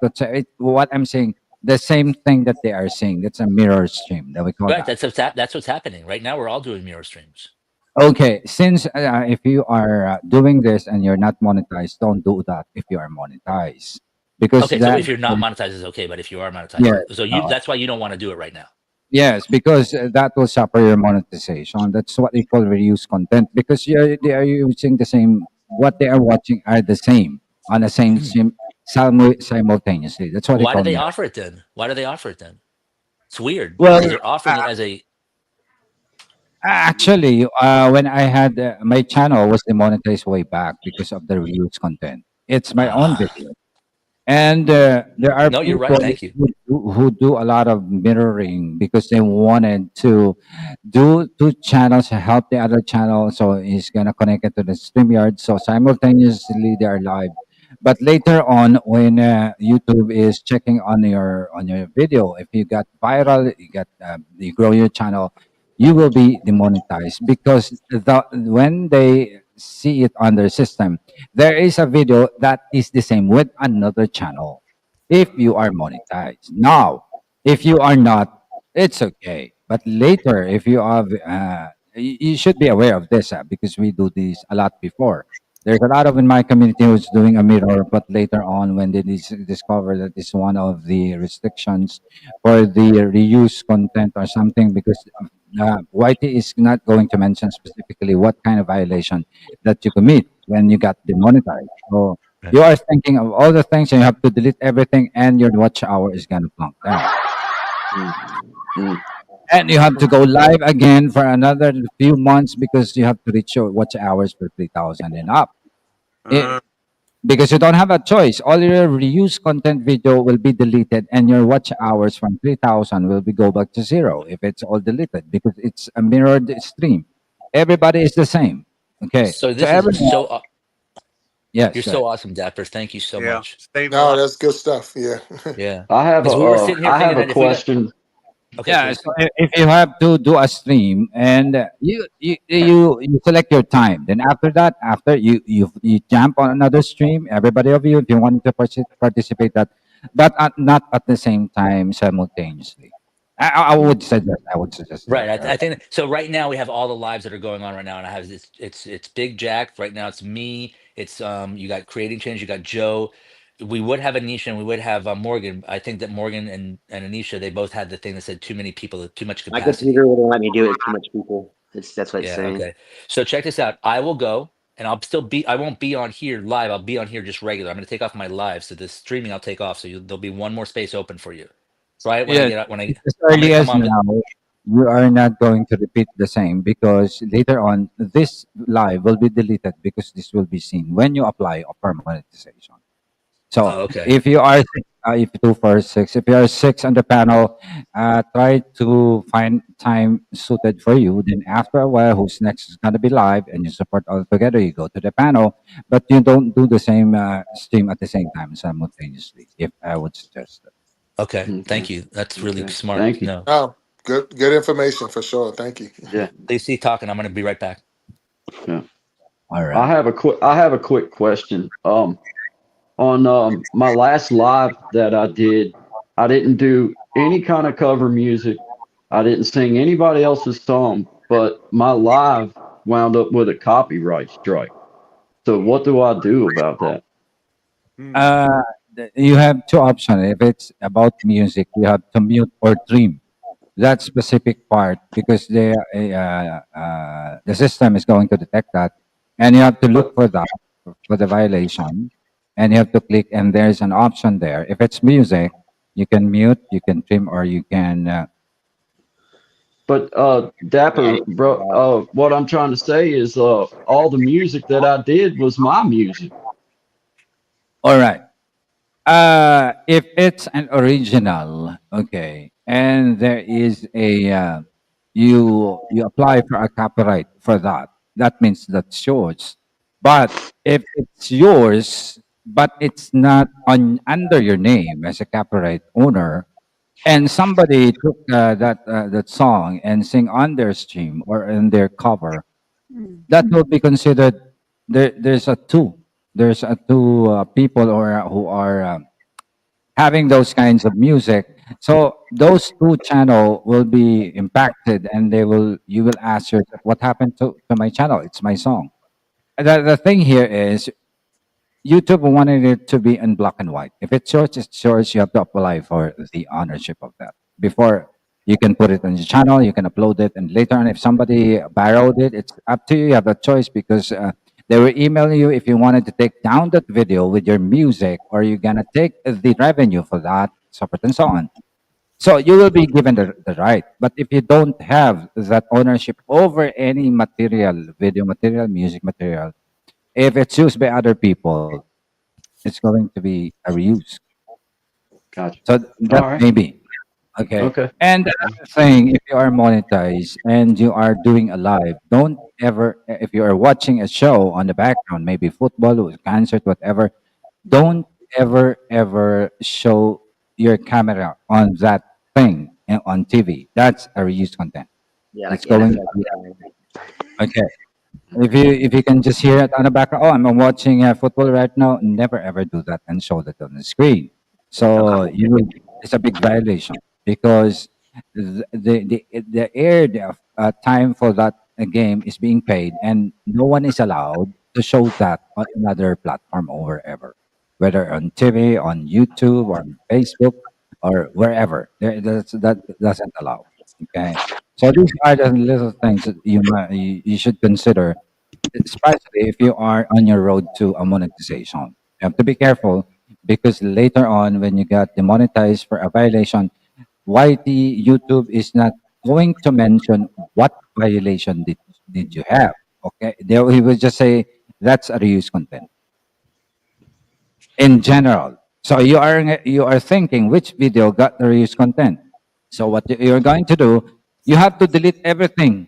What I'm saying, the same thing that they are seeing. That's a mirror stream that we call Right. that. That's what's happening right now. We're all doing mirror streams. Okay, since if you are doing this and you're not monetized, don't do that if you are monetized because Okay, so that if you're not monetized, it's okay, but if you are monetized, yeah. so you that's why you don't want to do it right now. Yes, because that will suffer your monetization. That's what they call reuse content because they are using the same, what they are watching are the same on the same stream simultaneously. That's what they Why do call they me. offer it then? Why do they offer it then? It's weird Well, because they're offering it as a actually, when I had my channel was demonetized way back because of the reuse content. It's my own ah. video. And there are No, you're right. people Thank you. who do a lot of mirroring because they wanted to do two channels to help the other channel. So he's gonna connect it to the StreamYard. So simultaneously they are live. But later on, when YouTube is checking on your video, if you got viral, you grow your channel, you will be demonetized because when they see it on their system, there is a video that is the same with another channel if you are monetized. Now, if you are not, it's okay. But later, if you have, you should be aware of this because we do this a lot before. There's a lot of in my community who's doing a mirror, but later on, when they discover that it's one of the restrictions for the reuse content or something, because YT is not going to mention specifically what kind of violation that you commit when you got demonetized. So Right. you are thinking of all the things and you have to delete everything and your watch hour is going to plunk down. Mm, mm. And you have to go live again for another few months because you have to reach your watch hours for 3,000 and up. Uh, It, because you don't have a choice. All your reused content video will be deleted and your watch hours from 3,000 will be go back to zero if it's all deleted because it's a mirrored stream. Everybody is the same. Okay. So So this is everyone, you're yes, go so ahead. awesome, Dapper. Thank you so yeah, much. save a No, lot. that's good stuff. Yeah. Yeah, I have a because we were sitting here I thinking have a that if we got question. okay, Yeah, please. so if you have to do a stream and you select your time, then after that, after you jump on another stream, everybody of you, if you want to participate that, but not at the same time simultaneously. I would suggest Right. that. I think so. Right now, we have all the lives that are going on right now, and I have this. It's Big Jack right now. It's me. It's you got Creating Change. You got Joe. We would have Anisha and we would have Morgan. I think that Morgan and Anisha they both had the thing that said too many people, too much My capacity. computer wouldn't let me do it. It's too much people. That's what it's Yeah. saying. Okay. So check this out. I will go and I'll still be. I won't be on here live. I'll be on here just regular. I'm going to take off my live, so this streaming I'll take off. So there'll be one more space open for you. Right when I Yes, get out, when as I'm going early to come as on. now, you are not going to repeat the same because later on, this live will be deleted because this will be seen when you apply for monetization. So Oh, okay. if you are if two for six, if you are six on the panel, try to find time suited for you. Then after a while, who's next is gonna be live, and you support all together. You go to the panel, but you don't do the same stream at the same time simultaneously. If I would suggest that. Okay. Okay. Thank you. That's really Okay. smart Thank to you. know. Oh, good information for sure. Thank you. Yeah. Please keep talking. I'm going to be right back. Yeah. All right. I have a quick question. On my last live that I did, I didn't do any kind of cover music. I didn't sing anybody else's song, but my live wound up with a copyright strike. So what do I do about that? Hmm. Uh, you have two options. If it's about music, you have to mute or trim that specific part because the system is going to detect that, and you have to look But for that for the violation, and you have to click, and there's an option there. If it's music, you can mute, you can trim, or you can. Dapper bro, what I'm trying to say is all the music that I did was my music. All right. If it's an original, okay, and there is a you apply for a copyright for that, that means that's yours. But if it's yours, but it's not on under your name as a copyright owner, and somebody took that song and sing on their stream or in their cover, Mm. that will be considered. There's a two. There's a two people or who are. Having those kinds of music. So those two channel will be impacted, and they will you will ask yourself, what happened to my channel? It's my song. The thing here is YouTube wanted it to be in black and white. If it's yours. You have to apply for the ownership of that before you can put it on your channel. You can upload it, and later on, if somebody borrowed it, it's up to you. You have a choice because they will email you if you wanted to take down that video with your music, or you're gonna take the revenue for that, so forth and so on. So you will be given the right. But if you don't have that ownership over any material, video material, music material, if it's used by other people, it's going to be a reuse. Gotcha. So All that right. may be okay. Okay. And the other thing, if you are monetized and you are doing a live, don't ever, if you are watching a show on the background, maybe football or concert, whatever, don't ever show your camera on that thing on TV. That's a reused content. Yeah, like It's going to NFL. be okay. If you can just hear it on the background, oh, I'm watching football right now. Never ever do that and show that on the screen. Yeah, no So comment. you will. It's a big violation because the aired time for that game is being paid, and no one is allowed to show that on another platform or wherever, whether on TV, on YouTube, or on Facebook, or wherever. That doesn't allow. Okay. So these are the little things that you should consider, especially if you are on your road to a monetization. You have to be careful because later on, when you get demonetized for a violation, YT YouTube is not going to mention what violation did you have. Okay, he will just say that's a reuse content in general. So you are thinking which video got the reuse content. So what you're going to do, you have to delete everything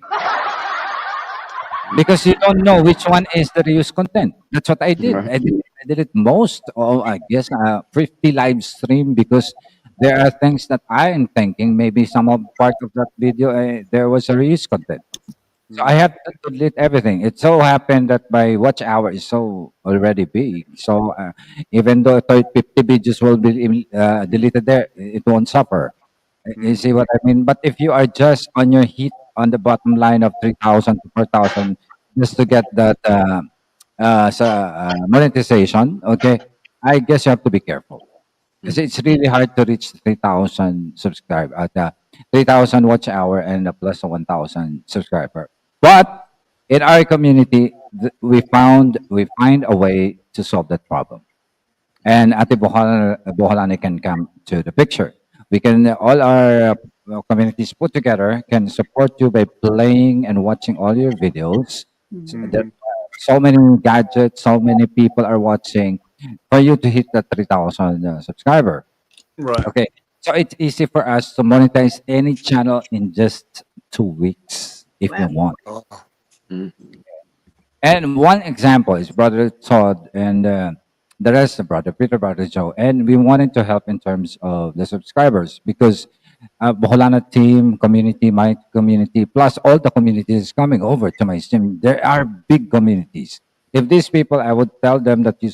because you don't know which one is the reused content. That's what I did. Right. I did it most of, I guess, 50 live stream because there are things that I am thinking maybe some of part of that video there was a reused content. So I Hmm. have to delete everything. It so happened that my watch hour is so already big. So even though 50 videos will be deleted there, it won't suffer. You Hmm. see what I mean? But if you are just on your heat on the bottom line of 3,000 to 4,000 just to get that monetization, okay, I guess you have to be careful. Because Hmm. it's really hard to reach 3,000 subscribe at 3,000 watch hour and a plus 1,000 subscriber. But in our community, we find a way to solve that problem. And Ate Bohalani can come to the picture. We can all our communities put together can support you by playing and watching all your videos. There Hmm. are so many gadgets, so many people are watching for you to hit the 3,000 subscriber. Right. Okay, so it's easy for us to monetize any channel in just 2 weeks if we Wow. want. Oh, Mm. And one example is Brother Todd and the rest of Brother Peter, Brother Joe. And we wanted to help in terms of the subscribers because Boholana team, community, my community, plus all the communities coming over to my stream. There are big communities. If these people, I would tell them that you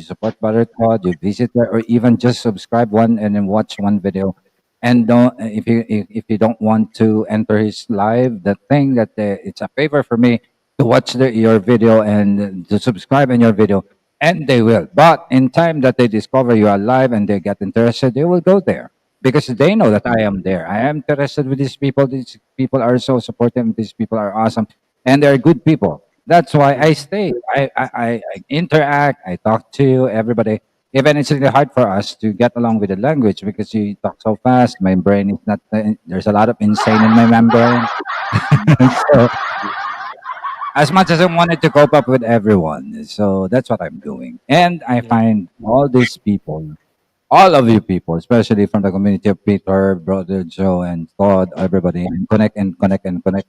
support Brother Todd, you visit there, or even just subscribe one and then watch one video. And don't if you don't want to enter his live, the thing that it's a favor for me to watch your video and to subscribe in your video, and they will. But in time that they discover you are live and they get interested, they will go there because they know that I am there. I am interested with these people. These people are so supportive. These people are awesome, and they're good people. That's why I stay. I interact. I talk to everybody. Even it's really hard for us to get along with the language because you talk so fast. My brain is not. There's a lot of insane in my membrane. So as much as I wanted to cope up with everyone. So that's what I'm doing. And I yeah. find all these people, all of you people, especially from the community of Peter, Brother Joe, and Todd, everybody, and connect and connect and connect.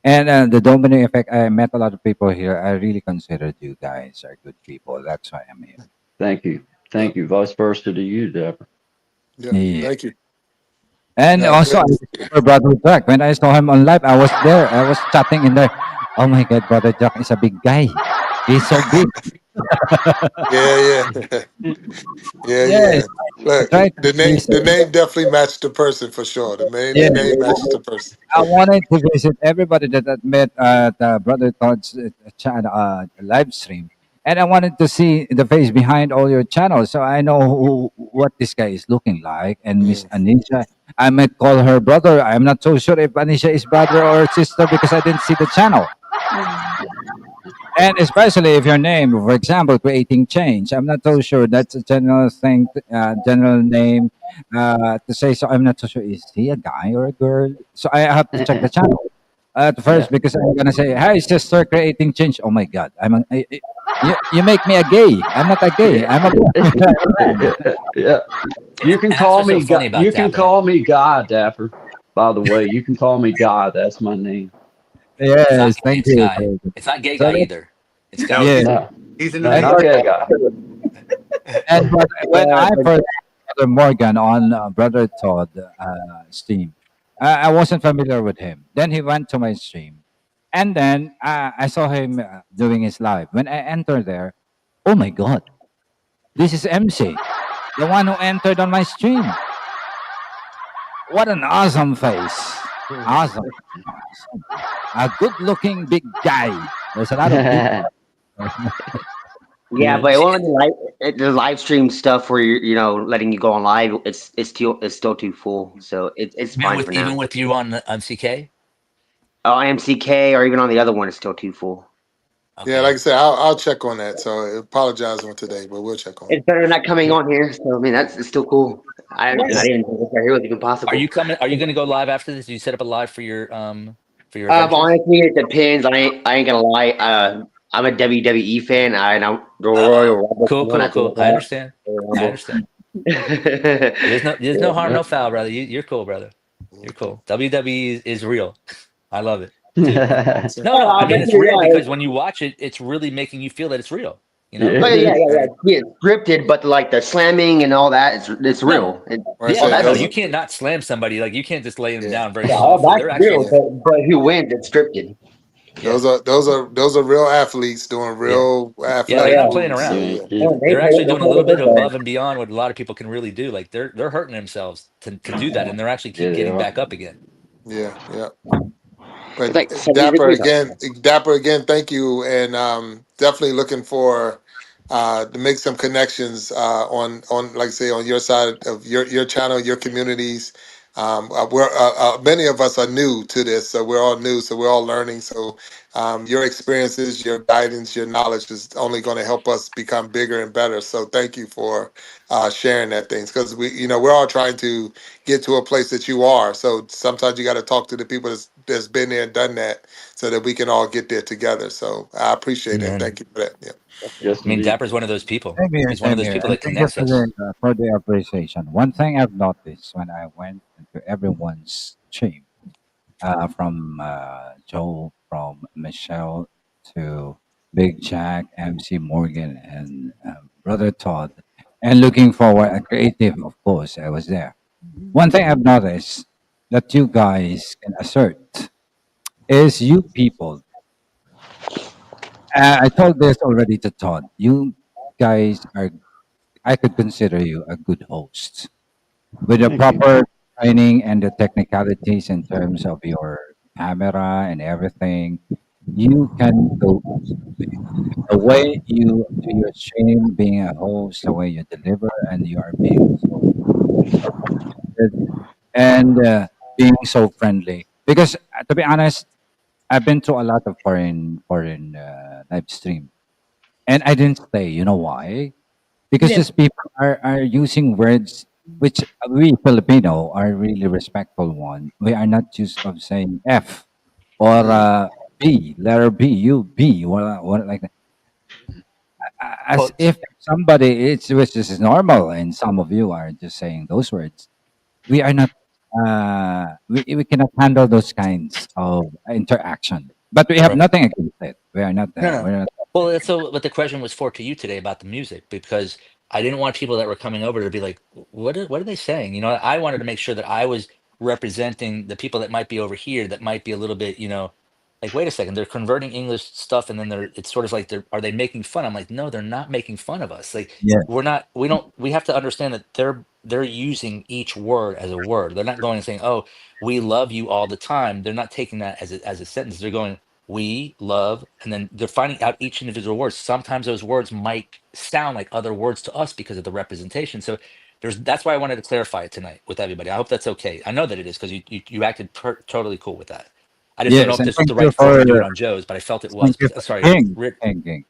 And the domino effect, I met a lot of people here. I really considered you guys are good people. That's why I'm here. Thank you. Yeah. Thank you. Vice versa to you, Deborah. Yeah. Yeah. Thank you. And Yeah. also, I remember Brother Jack. When I saw him on live, I was there. I was chatting in there. Oh my God, Brother Jack is a big guy. He's so big. Yeah. Yeah. Yeah. Yes, Yeah. Look, I tried to the visit. name definitely matched the person for sure. The Yeah, name matches the person. I wanted to visit everybody that I met at Brother Todd's channel, live stream, and I wanted to see the face behind all your channels, so I know what this guy is looking like. And Miss Mm. Anisha, I might call her brother. I'm not so sure if Anisha is brother or sister because I didn't see the channel. And especially if your name, for example, creating change, I'm not so sure that's a general thing, general name to say. So I'm not so sure is he a guy or a girl. So I have to check the channel at Yeah. first because I'm gonna say, "Hi, sister, creating change." Oh my God, you make me a gay. I'm not a gay. I'm a Yeah. You can And that's call what's so me funny God. about You can Dapper. call me God, Dapper. By the way, you can call me God. That's my name. yes. Thank It's you. Guy. It's not gay So guy that, either. It's No, Guy. yeah, he's in the No, and name. not gay guy. but when Yeah, I but first Brother Morgan on Brother Todd stream, I wasn't familiar with him. Then he went to my stream, and then I saw him doing his live. When I entered there, oh my God, this is MC, the one who entered on my stream. What an awesome face! Awesome, awesome. A good-looking big guy. There's a lot of big. yeah, but it won't let me the live stream stuff where you know letting you go on live. It's still too full, so it's Even fine with for even now. with you on CK. Oh, IMCK or even on the other one, it's still too full. Yeah, like Okay. I said, I'll check on that. So I apologize on today, but we'll check on it. It's better than not coming on here. So I mean, that's it's still cool. I Yeah. didn't even think this right here was even Are you possible. coming? Are you going to go live after this? Do you set up a live for your adventures? Honestly, it depends. I ain't gonna lie. I'm a WWE fan. I know the Royal Oh, Rumble cool, coming. I cool, feel cool. like I that. understand. Royal I Rumble. understand. There's no Yeah. harm, no foul, brother. You're cool, brother. You're cool. WWE is real. I love it. No, no. I Oh, mean, it's definitely, real because yeah. when you watch it, it's really making you feel that it's real. You know? But yeah, Yeah. yeah, yeah. Right. Yeah, it's scripted, but like the slamming and all that, it's No. real. Like I Yeah, All said, no, that's no. those You are can't not slam somebody. Like you can't just lay them yeah, down very yeah, all softly. They're that's actually, real. yeah. But who wins? It's scripted. yeah, Those are real athletes doing yeah, real yeah. Oh They're athletic not yeah. playing moves. So around. You ain't yeah, Oh, kidding. they They're play. actually They doing a play little the bit big above guys. and beyond what a lot of people can really do. Like they're hurting themselves to do that, and they're actually keep Yeah, they getting are. back up again. yeah, yeah. It's But like 70 degrees outside. Dapper again, thank you, and definitely looking for to make some connections on like I say on your side of your channel, your communities. We're many of us are new to this, so we're all new, so we're all learning. So your experiences, your guidance, your knowledge is only going to help us become bigger and better. So thank you for sharing that things, because we're all trying to get to a place that you are. So sometimes you got to talk to the people that's been there and done that, so that we can all get there together. So I appreciate it. Amen. Thank you for that. Yeah. Yes, I mean, indeed. Dapper's one of those people. Same here, He's one of same those here. people And that thank you connects us. for the appreciation. One thing I've noticed when I went into everyone's stream, from Joe, from Michelle to Big Jack, MC Morgan, and Brother Todd, and looking forward, a creative, of course, I was there. One thing I've noticed that you guys can assert is you people. I told this already to Todd. You guys are, I could consider you a good host with the Thank you. proper training and the technicalities in terms of your camera and everything. You can go easily. The way you do your stream, being a host, the way you deliver, and you are being so committed and being so friendly. Because to be honest, I've been to a lot of foreign live stream, and I didn't stay. You know why? Because Yeah. these people are using words which we Filipino are really respectful one. We are not used of saying F or Mhm. B, letter B, you B, what like that. As Well, if somebody, it's which is normal, and some of you are just saying those words. We are not. We cannot handle those kinds of interaction. But we have correct. nothing against it. We are not. No, no. We're not. Well, that's so what the question was for to you today about the music, because I didn't want people that were coming over to be like, what are they saying? I wanted to make sure that I was representing the people that might be over here that might be a little bit, like, wait a second, they're converting English stuff and then it's sort of like are they making fun? I'm like, no, they're not making fun of us. Like, Yeah. we have to understand that they're using each word as a word. They're not going and saying, oh, we love you all the time. They're not taking that as a sentence. They're going, we love, and then they're finding out each individual word. Sometimes those words might sound like other words to us because of the representation. So that's why I wanted to clarify it tonight with everybody. I hope that's okay. I know that it is, because you acted totally cool with that. I just don't know Yes, if and this was the right forum to do it on Joe's, but I felt it thank was. you But for sorry, King, Rick. King.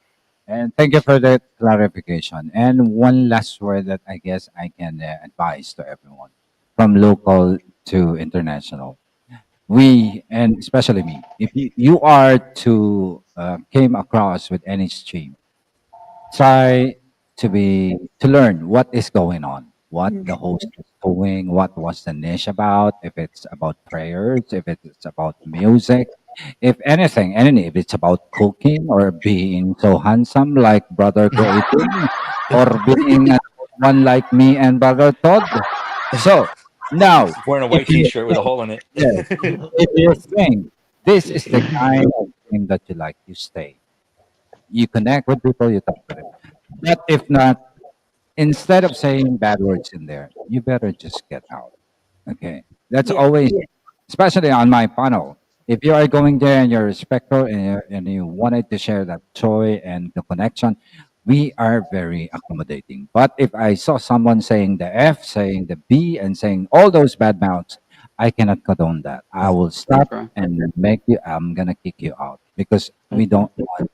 And thank you for that clarification. And one last word that I guess I can advise to everyone, from local to international. We, and especially me, if you are to came across with any stream, try to learn what is going on, what Mhm. the host is doing, what was the niche about, if it's about prayers, if it's about music, if anything, any if it's about cooking or being so handsome like Brother Creating, or being an old one like me and Brother Todd. So now, Wearing a if white you t-shirt with a think, hole in it. yes, if you think this is the kind of thing that you like, you stay. You connect with people, you talk with them. But if not, instead of saying bad words in there, you better just get out. Okay. That's Yeah. always, especially on my panel. If you are going there and you're respectful and you wanted to share that joy and the connection, we are very accommodating. But if I saw someone saying the F, saying the B, and saying all those bad mouths, I cannot condone that. I will stop Okay. and I'm going to kick you out because we Okay. don't want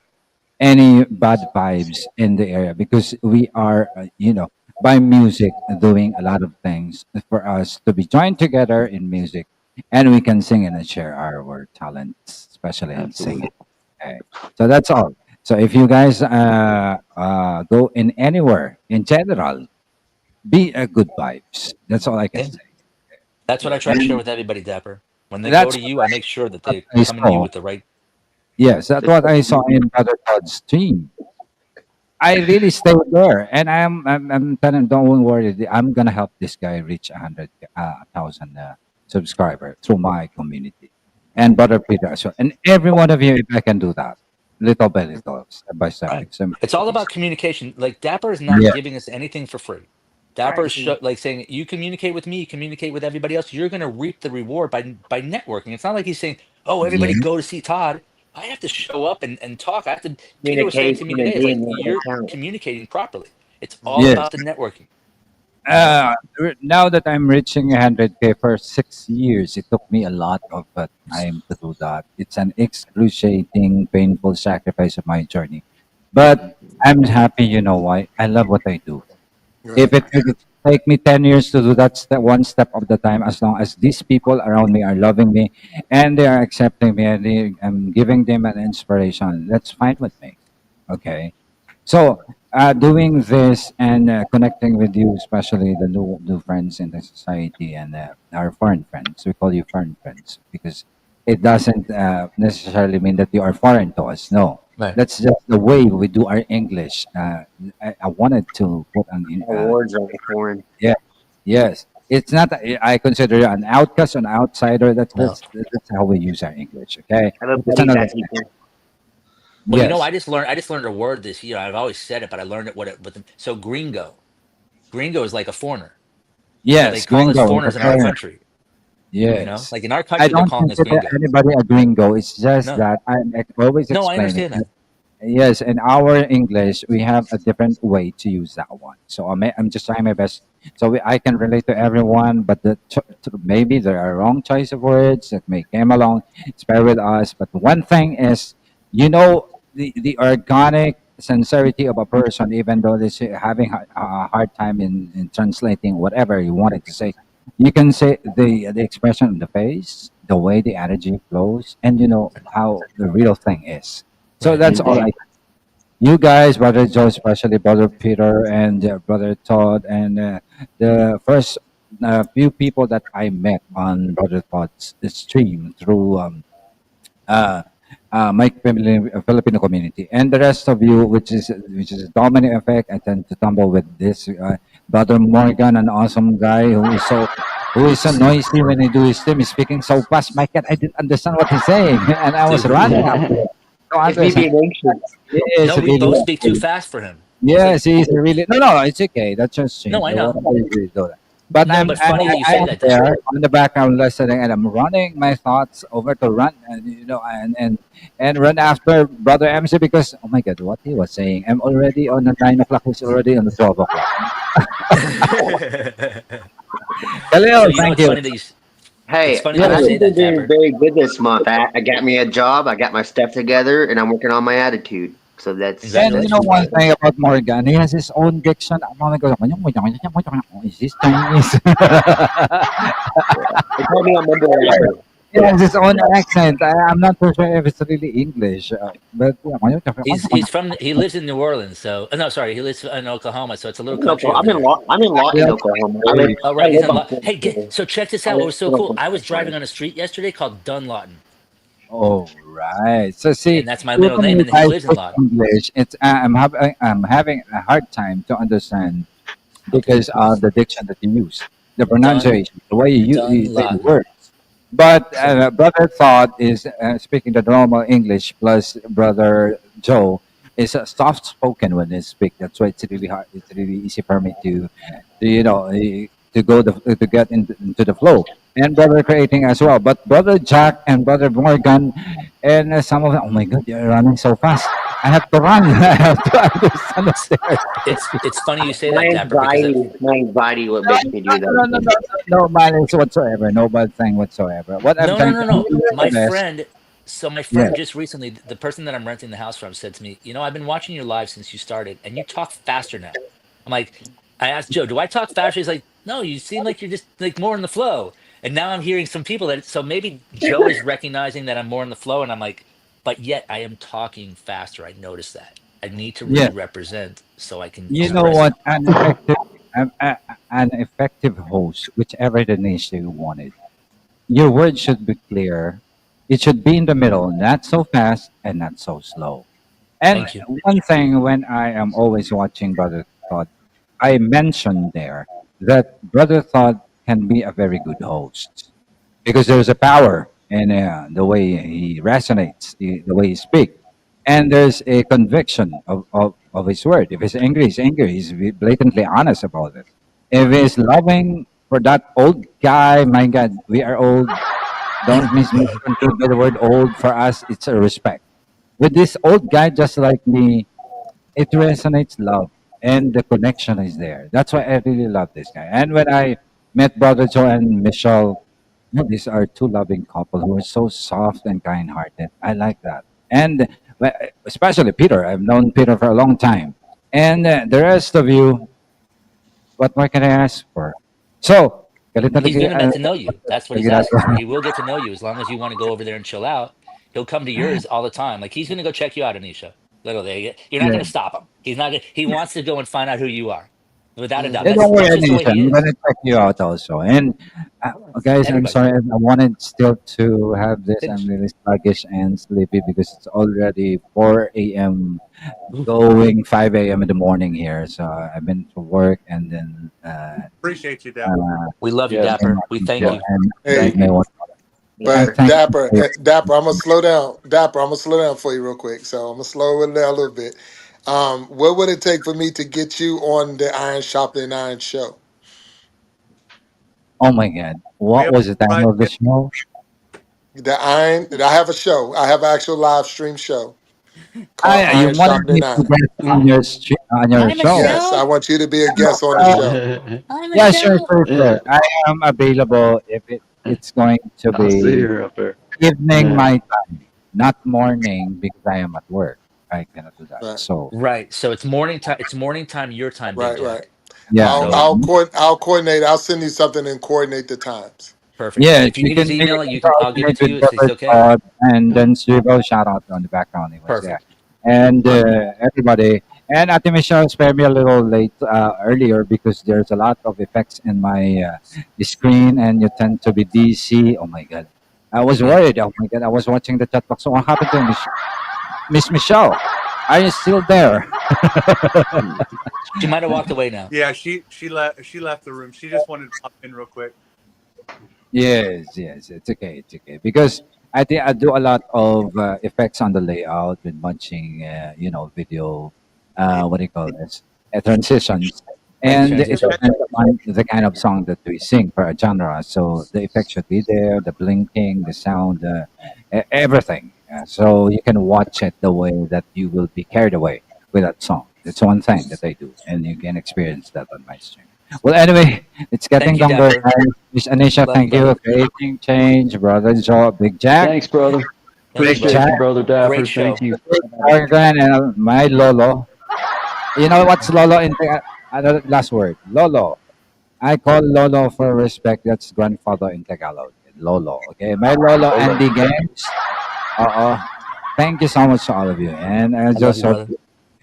any bad vibes in the area because we are, by music, doing a lot of things for us to be joined together in music, and we can sing and share our talents, especially in singing. Absolutely. Okay, so that's all. So if you guys go in anywhere in general, be a good vibes. That's all I can Yeah, say. that's what I Yes, try to sir. share And with everybody, Dapper. When they go that's to you, I make sure that what they I come to you saw. with the right. Yes, that's what I saw in Brother Todd's stream. I really stayed there, and I'm telling, don't worry, I'm gonna help this guy reach 100,000 subscriber through my community, and Brother Peter as well, and every one of you, if I can do that, little by little, step by step, Right. it's gonna It's be all about easy. communication. Like, Dapper is not Yeah, giving us anything for free. Dapper is Right. like saying, you communicate with me, you communicate with everybody else, you're going to reap the reward by networking. It's not like he's saying, oh, everybody yeah, go to see Todd. I have to show up and talk. I have to. Peter was saying to Communication me and today, it's like being able to you're count. communicating properly. It's all yes, about the networking. Now that I'm reaching 100K for 6 years, it took me a lot of time to do that. It's an excruciating, painful sacrifice of my journey. But I'm happy, you know why? I love what I do. If Right. it could take me 10 years to do that step, one step of the time, as long as these people around me are loving me and they are accepting me and I'm giving them an inspiration, that's fine with me. Okay. So, doing this and connecting with you, especially the new friends in the society and our foreign friends, we call you foreign friends because it doesn't necessarily mean that you are foreign to us. No, Right. that's just the way we do our English. I wanted to put on, Our words are foreign. yeah, yes. It's not. I consider you an outcast, an outsider. No. That's how we use our English. Okay, it's Everybody's another that thing. equal. Well, you know, Yes, I just learned a word this year. I've always said it, but I learned it what it with so gringo. Gringo is like a foreigner. So they yes. call us Gringo is a foreigners in our foreign. country, you know? Yes. Like in our I country they're don't calling us consider gringos. anybody a gringo. It's just No. that I'm always No, I explaining. understand that. Yes, in our English, we have a different way to use that one. So I'm just trying my best. So I can relate to everyone, but maybe there are wrong choice of words that may come along. It's bear with us. But one thing is, the organic sincerity of a person, even though they're having a hard time in translating whatever you wanted to say, you can say the expression on the face, the way the energy flows, and you know how the real thing is. So Right. that's all Indeed. I. You guys, Brother Joe, especially Brother Peter and Brother Todd, and the first few people that I met on Brother Todd's stream through uh, my Filipino community, and the rest of you, which is a domino effect. I tend to tumble with this Brother Morgan, an awesome guy who is so noisy when he do his stream. He's speaking so fast, my cat, I didn't understand what he's saying, and I was Dude, running after him. So It's me understand. being anxious. Yes, no, we really. both speak too fast for him. It's like Yes, he's really. No, no, it's okay. That's just no, change. I know. Whatever you do that. But No, but funny that you I say am that though. there on the background listening, and I'm running my thoughts over to run, and and run after Brother MC because oh my God, what he was saying. I'm already on the 9 o'clock. He's already on the 12 o'clock. So Khalil, you know thank it's you. funny that it's Hey, funny that and you I've Yes, say been that, doing Dapper. very good this month. I got me a job. I got my stuff together, and I'm working on my attitude. So and you know Congratulations, one brother. thing about Morgan, he has his own diction. I'm gonna go. Is this Chinese? they call me a mumble rapper. He has his own accent. I'm not so sure if it's really English, but He lives in New Orleans, so no, sorry, he lives in Oklahoma, so it's a little I'm in country Oklahoma. over there. I'm in yeah, Lawton, Oklahoma. Oh, I right, he's live in on Lot. Hey, Frontier. so check this I out. What live was so on cool? I was driving Frontier. on a street yesterday called Dunlawton, oh, right. So see, and that's my middle even name, you and he guys lives in speak Lawton. English, I'm having a hard time to understand because of the diction that you use, the Dun pronunciation, the way you say the Dunlawton. words. But So Brother Todd is speaking the normal English, plus Brother Joe is soft spoken when they speak. That's why it's really hard. It's really easy for me to get into the flow. And Brother Creating as well. But Brother Jack and Brother Morgan and some of them, oh my God, you're running so fast. I have to run. I have to understand what it's they are it's saying. funny you say My that, Dapper, because anxiety, my anxiety, what No, makes me do no, no, no, that. no, no malice whatsoever. No bad thing whatsoever. What I'm no, no, trying no, to no. do My is, friend, so my yeah, friend just recently, the person that I'm renting the house from said to me, I've been watching your live since you started, and you talk faster now. I'm like, I asked Joe, do I talk faster? He's like, no, you seem like you're just like more in the flow. And now I'm hearing some people so maybe Joe is recognizing that I'm more in the flow, and I'm like, but yet I am talking faster. I noticed that. I need to yeah. really represent so I can You know express what? it. An effective host, whichever the niche you wanted. Your words should be clear. It should be in the middle, not so fast and not so slow. And Thank you. one thing when I am always watching Brother Todd, I mentioned there that Brother Todd can be a very good host because there's a power in the way he resonates, the way he speaks. And there's a conviction of his word. If he's angry, he's angry. He's blatantly honest about it. If he's loving for that old guy, my God, we are old. Don't misconstrue the word old. For us, it's a respect. With this old guy, just like me, it resonates love. and the connection is there. That's why I really love this guy. And when I met Brother Joe and Michelle, these are two loving couple who are so soft and kind-hearted. I like that. And well, especially Peter. I've known Peter for a long time. And the rest of you, what more can I ask for? So, galit na He's lagi, gonna get to know you. That's what he's asking for. ginagawa. He will get to know you as long as you want to go over there and chill out. He'll come to yours all the time. Like he's gonna go check you out, Anisha. Literally, you're not Yeah. gonna stop him. He's not. He wants to go and find out who you are, without a doubt. Yeah, Mm-hmm. don't worry, That's just the way Anisha. he I'm is. gonna check you out also. And guys, I'm Everybody. sorry. I wanted still to have this. I'm Finish. really sluggish and sleepy because it's already 4 a.m. Ooh, going 5 a.m. in the morning here. So I've been to work and then Appreciate you, Dapper. uh, we love you, Yes. and Dapper. We thank Yeah. you. with Hey, my Thank you. wife. And but thank Dapper, you. Dapper, I'm gonna slow down. Dapper, I'm gonna slow down for you real quick. So I'm gonna slow it down a little bit. What would it take for me to get you on the Iron Sharpening Iron show? Oh my God, We what have was the to time try to of the get show? The Iron, I have a show. I have an actual live stream show called You Iron wanted me Sharpening to Iron. get on your on your I'm show? Yes, I Michelle. want you to be a guest on the Uh, show. I'm yeah, sure, Michelle. sure, Yeah. sure. I am available if it's going to I see be her up there. evening Yeah. my time, not morning because I am at work. I cannot do that. Right, So Right. So it's morning time. It's morning time. Your time, Big right. Jack. yeah, So I'll coordinate. I'll send you something and coordinate the times. perfect. And yes, if you need his you email, can you can. I'll give it coordinate to with you. If it's Brother okay. Todd and then Cyril. Shout out on the background. He was there, Perfect. and Right. everybody. And Ate Michelle spared me a little late earlier because there's a lot of effects in my screen, and you tend to be DC. Oh my God, I was Hmm. worried. Oh my God, I was watching the chat box. So what happened to Miss Michelle? Are you still there? She might have walked away now. Yeah, she left the room. She just wanted to pop in real quick. Yes, yes, it's okay, it's okay. Because I think I do a lot of effects on the layout with bunching, video, Yeah. what do you call this? Transitions. Right. And it Transition. depends on the kind of song that we sing per genre. So the effects should be there, the blinking, the sound, everything. So you can watch it the way that you will be carried away with that song. It's one thing that I do, and you can experience that on my stream. Well, anyway, it's getting Thank you, longer, Dapper. guys. Miss Anisha, Love you, thank you. brother. Creating change, brother Joe, Big Jack, Thanks, brother. Thank you, Big brother. Appreciate Jack, you, brother Great Dapper. Thank show. you. Morgan, and my Lolo. You know what's Lolo in last word? Lolo. I call Lolo for respect. That's grandfather in Tagalog. Lolo. Okay, my Lolo Lolo. Andy Games. Thank you so much to all of you, and I I love just you, hope brother.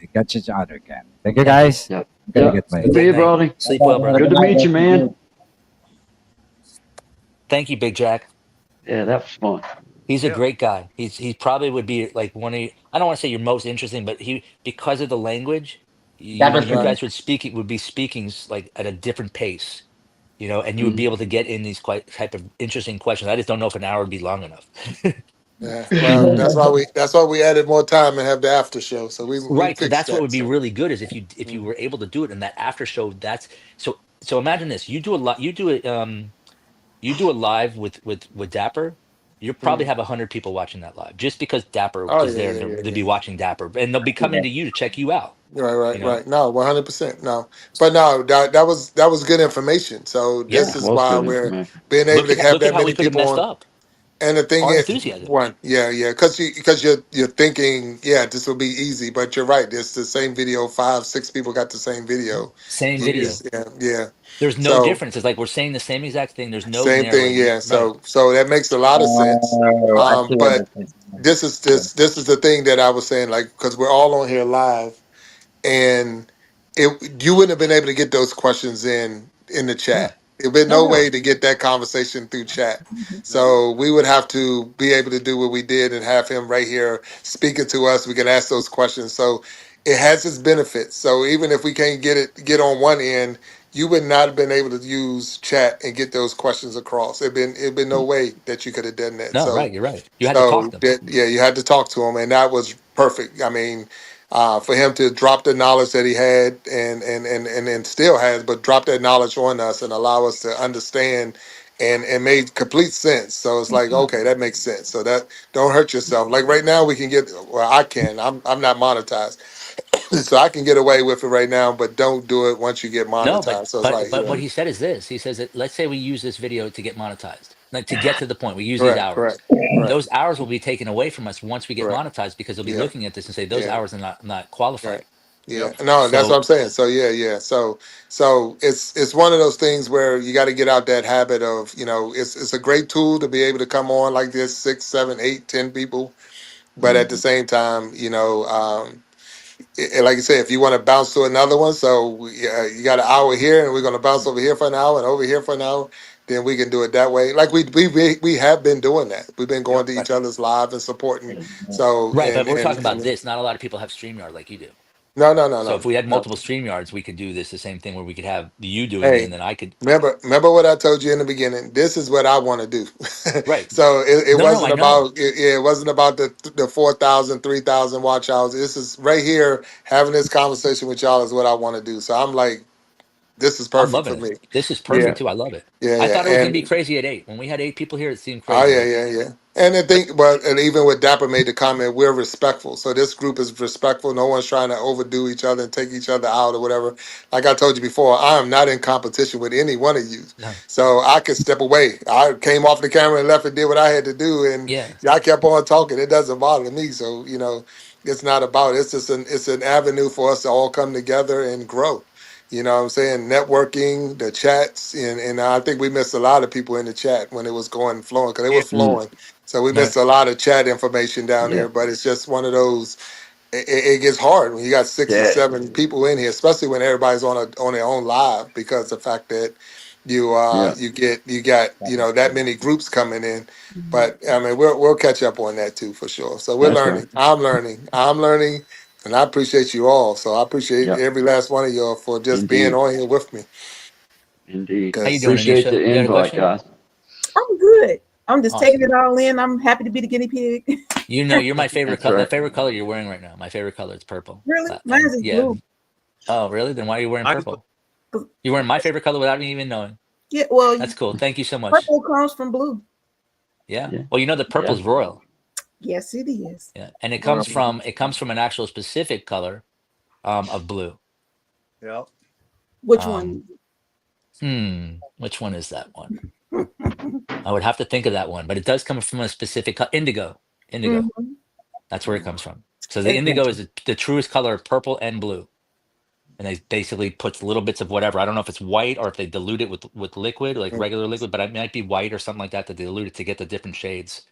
we catch each other again. Thank you, Thank you. guys. Yep. I'm gonna Yep. get my. Have a See great you, night. brother. Sleep well, Good brother. to meet you, man. Thank you, Big Jack. Yeah, that was fun. He's a Yeah. great guy. He probably would be like one of I don't want to say your most interesting, but he because of the language, That you Right. guys would be speaking like at a different pace, and you would Hmm. be able to get in these quite type of interesting questions. I just don't know if an hour would be long enough. Yeah. Well, that's why we added more time and have the after show. So we Right. So fixed that's what that. would be So really good is if you mm, were able to do it in that after show. So imagine this. You do a lot. You do a live with Dapper. You probably mm. have 100 people watching that live just because Dapper Oh is yeah, there yeah, and yeah, they'll yeah, be yeah. watching Dapper and they'll be coming to you to check you out. Right, You know? right. No, 100%. No, but no, that was good information. So this Yeah. is Was why good we're information. being able to have Look at that how we many could have people messed on. up And the thing our is, enthusiasm. one, yeah, because you're thinking, yeah, this will be easy, but you're right. It's the same video. 5, 6 people got the same video. Same You video. just, yeah, yeah. There's no So difference. It's like we're saying the same exact thing. There's no same thing, narrowly yeah. right. So that makes a lot of sense. Oh, I see what But this is. this is the thing that I was saying, like, because we're all on here live and you wouldn't have been able to get those questions in the Yeah. chat. There'd been No, no no. way to get that conversation through chat. Right. So we would have to be able to do what we did and have him right here speaking to us. We can ask those questions. So it has its benefits. So even if we can't get on one end, you would not have been able to use chat and get those questions across. It'd been no way that you could have done that. No, So right. You're right. You had to talk so them. that, yeah, you had to talk to him, and that was perfect. I mean, for him to drop the knowledge that he had and still has, but drop that knowledge on us and allow us to understand and made complete sense. So it's like, okay, that makes sense. So that don't hurt yourself. Like right now, we can get. Well, I can. I'm not monetized, So I can get away with it right now, but don't do it once you get No, monetized. So it's like, but yeah, what he said is this. He says that let's say we use this video to get monetized, like to get to the point. We use these correct, hours. correct, correct, Those hours will be taken away from us once we get correct. monetized because they'll be Yeah, looking at this and say those yeah. hours are not Right. qualified. Yeah. Yep. No, that's what So I'm saying. So yeah, yeah. So it's one of those things where you got to get out that habit of, it's a great tool to be able to come on like this, 6, 7, 8, 10 people. But at the Mhm. same time, like you said, if you want to bounce to another one, so you got an hour here, and we're going to bounce over here for an hour and over here for an hour. Then we can do it that way. Like we have been doing that. We've been going Yep. to right, each other's live and supporting. So right. But and we're and, talking about and this. Not a lot of people have StreamYard like you do. no, no, no, So no. if we had No. multiple StreamYards, we could do this the same thing where we could have you doing it Hey, and then I could. remember what I told you in the beginning. This is what I want to do. Right. So it No, wasn't I know. about it wasn't about the 4,000, 3,000 watch hours. This is right here having this conversation with y'all is what I want to do. So I'm like, this is I'm perfect loving for it. me. This is Yeah, perfect too. I love it. yeah, I yeah. thought it was going to be And crazy at 8. When we had 8 people here, it seemed oh crazy, yeah, but yeah, yeah. And I think, but and even with Dapper made the comment, we're respectful. So this group is respectful. No one's trying to overdo each other and take each other out or whatever. Like I told you before, I am not in competition with any one of you. no. So I could step away. I came off the camera and left and did what I had to do, and Yeah. y'all kept on talking. It doesn't bother me. So it's not about. It's just an avenue for us to all come together and grow. You know what I'm saying? Networking, the chats, and I think we missed a lot of people in the chat when it was going flowing because it Yeah. was Mm, flowing. So we Right. missed a lot of chat information down yeah. there, but it's just one of those. It gets hard when you got 6 or 7 people in here, especially when everybody's on their own live because the fact that Yeah. you got that many groups coming in. Mhm. But I mean, we'll catch up on that too for sure. So we're That's right. learning. I'm learning, and I appreciate you all. So I appreciate Yep. every last one of y'all for just being Indeed. on here with me. Indeed. How you Because doing, Appreciate Anisha? the You got a invite, question? guys. I'm good. I'm just taking Awesome. it all in. I'm happy to be the guinea pig. You know, you're my favorite That's color. The right. favorite color you're wearing right now. My favorite color is purple. Really? And Mine's is yeah. blue. Oh, really? Then why are you wearing I'm purple? You're wearing my favorite color without me even knowing. Yeah, well, That's cool. Thank you so much. purple comes from blue. Yeah. Yeah. Well, you know the Yeah. purple's royal. Yes, it is. Yeah. And Royal blue. it comes from an actual specific color of blue. yeah. Which Um, one? which one is that one? I would have to think of that one, but it does come from a specific indigo. Indigo. Hmm. That's where it comes from. So the indigo Exactly. is the truest color of purple and blue. And they basically puts little bits of whatever. I don't know if it's white or if they dilute it with liquid, like regular liquid, but it might be white or something like that to dilute it to get the different shades.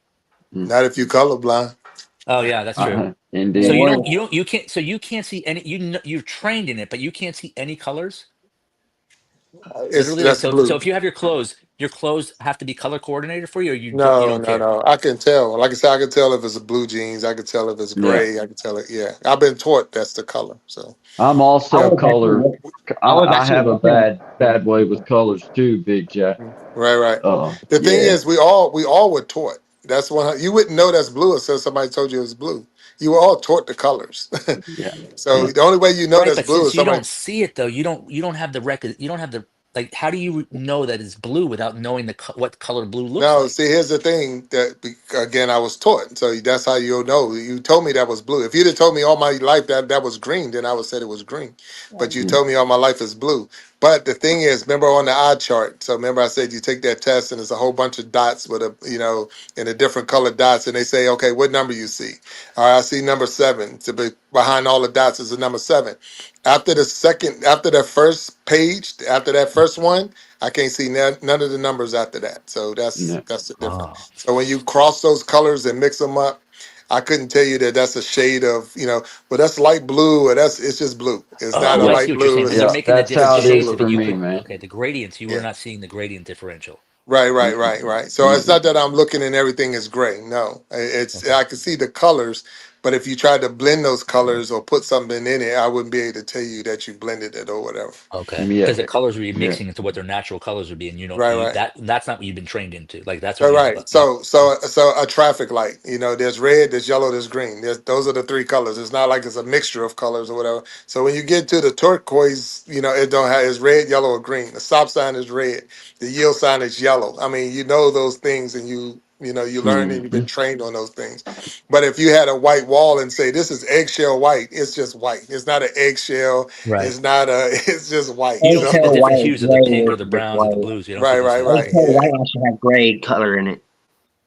Mm. not if you colorblind. Oh yeah, that's true. So Indeed. you can't so you can't see any you're trained in it, but you can't see any colors. It's Literally, like that's so blue. if you have your clothes have to be color coordinated for you, or you No, don't no, care. no. I can tell. Like I said, I can tell if it's a blue jeans. I can tell if it's Yeah. gray. I can tell it. Yeah, I've been taught that's the color. So I'm I also was actually color. I was I actually have a looking. bad way with colors too, Big Jack. right, right. The thing Yeah. is, we all were taught. That's one. You wouldn't know that's blue until somebody told you it's blue. You were all taught the colors. Yeah. So Yeah. the only way you know Right, that's but blue since is you somebody. don't see it though, you don't have the record. You don't have the like. How do you know that it's blue without knowing what color blue looks No, like? see, here's the thing that again I was taught. So that's how you'll know. You told me that was blue. If you'd have told me all my life that was green, then I would said it was green. But Right. you Mm. told me all my life is blue. But the thing is, remember on the eye chart. So remember I said you take that test and there's a whole bunch of dots with in a different colored dots, and they say, okay, what number you see? All right, I see number 7. To be behind all the dots is a number 7. After the first page, after that first one. I can't see none of the numbers after that. So Yeah. that's the difference. Oh, So when you cross those colors and mix them up, I couldn't tell you that that's a shade of, but that's light blue or it's just blue. It's not a oh, I Yeah. see light what you're saying blue. because they're Yeah. making the That's different It's how it just a is shades, blue. but for you me, could man. okay the gradients. You were Yeah. not seeing the gradient differential. Right, right, Mm-mm. right, right. So it's Mm-mm. not that I'm looking and everything is gray. No, it's Okay, I can see the colors, but if you tried to blend those colors or put something in it, I wouldn't be able to tell you that you blended it or whatever. okay, because Yeah. the colors are Yeah. remixing into what their natural colors would be, and Right, right. that's not what you've been trained into. Like that's what All you. right. So a traffic light. There's red, there's yellow, there's green. Those are the 3 colors. It's not like it's a mixture of colors or whatever. So when you get to the turquoise, it don't have it's red, yellow, or green. The stop sign is red. The yield sign is yellow. I mean, you know those things, and You learn and you've been Mhm. trained on those things. But if you had a white wall and say this is eggshell white, it's just white. It's not an eggshell. Right. It's not a. It's just white. You don't see So the Eggshell different white is hues of the gray pink or the versus browns or the white. blues. You don't see right, this right, stuff. right. Eggshell Yeah. white actually has gray color in it.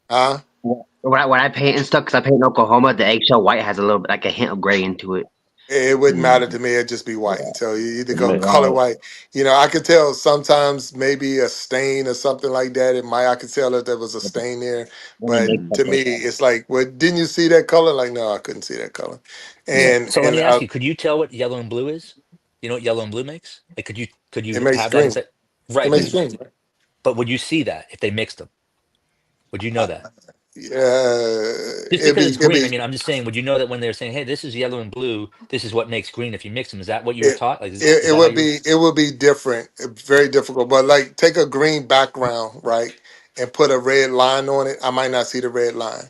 Huh? When I paint and stuff, because I paint in Oklahoma, the eggshell white has a little bit like a hint of gray into it. It wouldn't matter to Mhm. me. It'd just be white. So you either go Yeah. color white. I could tell sometimes maybe a stain or something like that. I could tell if there was a stain there. When they But mix Mhm. up to me, like it's like, well, didn't you see that color? Like, no, I couldn't see that color. Yeah. And So let and me ask you, could you tell what yellow and blue is? You know what yellow and blue makes? Like, could it you makes have that green. inside? It Right, makes green. Right? but would you see that if they mixed them? Would you know Uh, that? Just it'd because be it's it'd green, I be mean, I'm just saying, would you know that when they're saying, "Hey, this is yellow and blue. This is what makes green if you mix them"? Is that what you were it, taught? Like, is it that how would you were? be different, very difficult. But like, take a green background, right, and put a red line on it. I might not see the red line.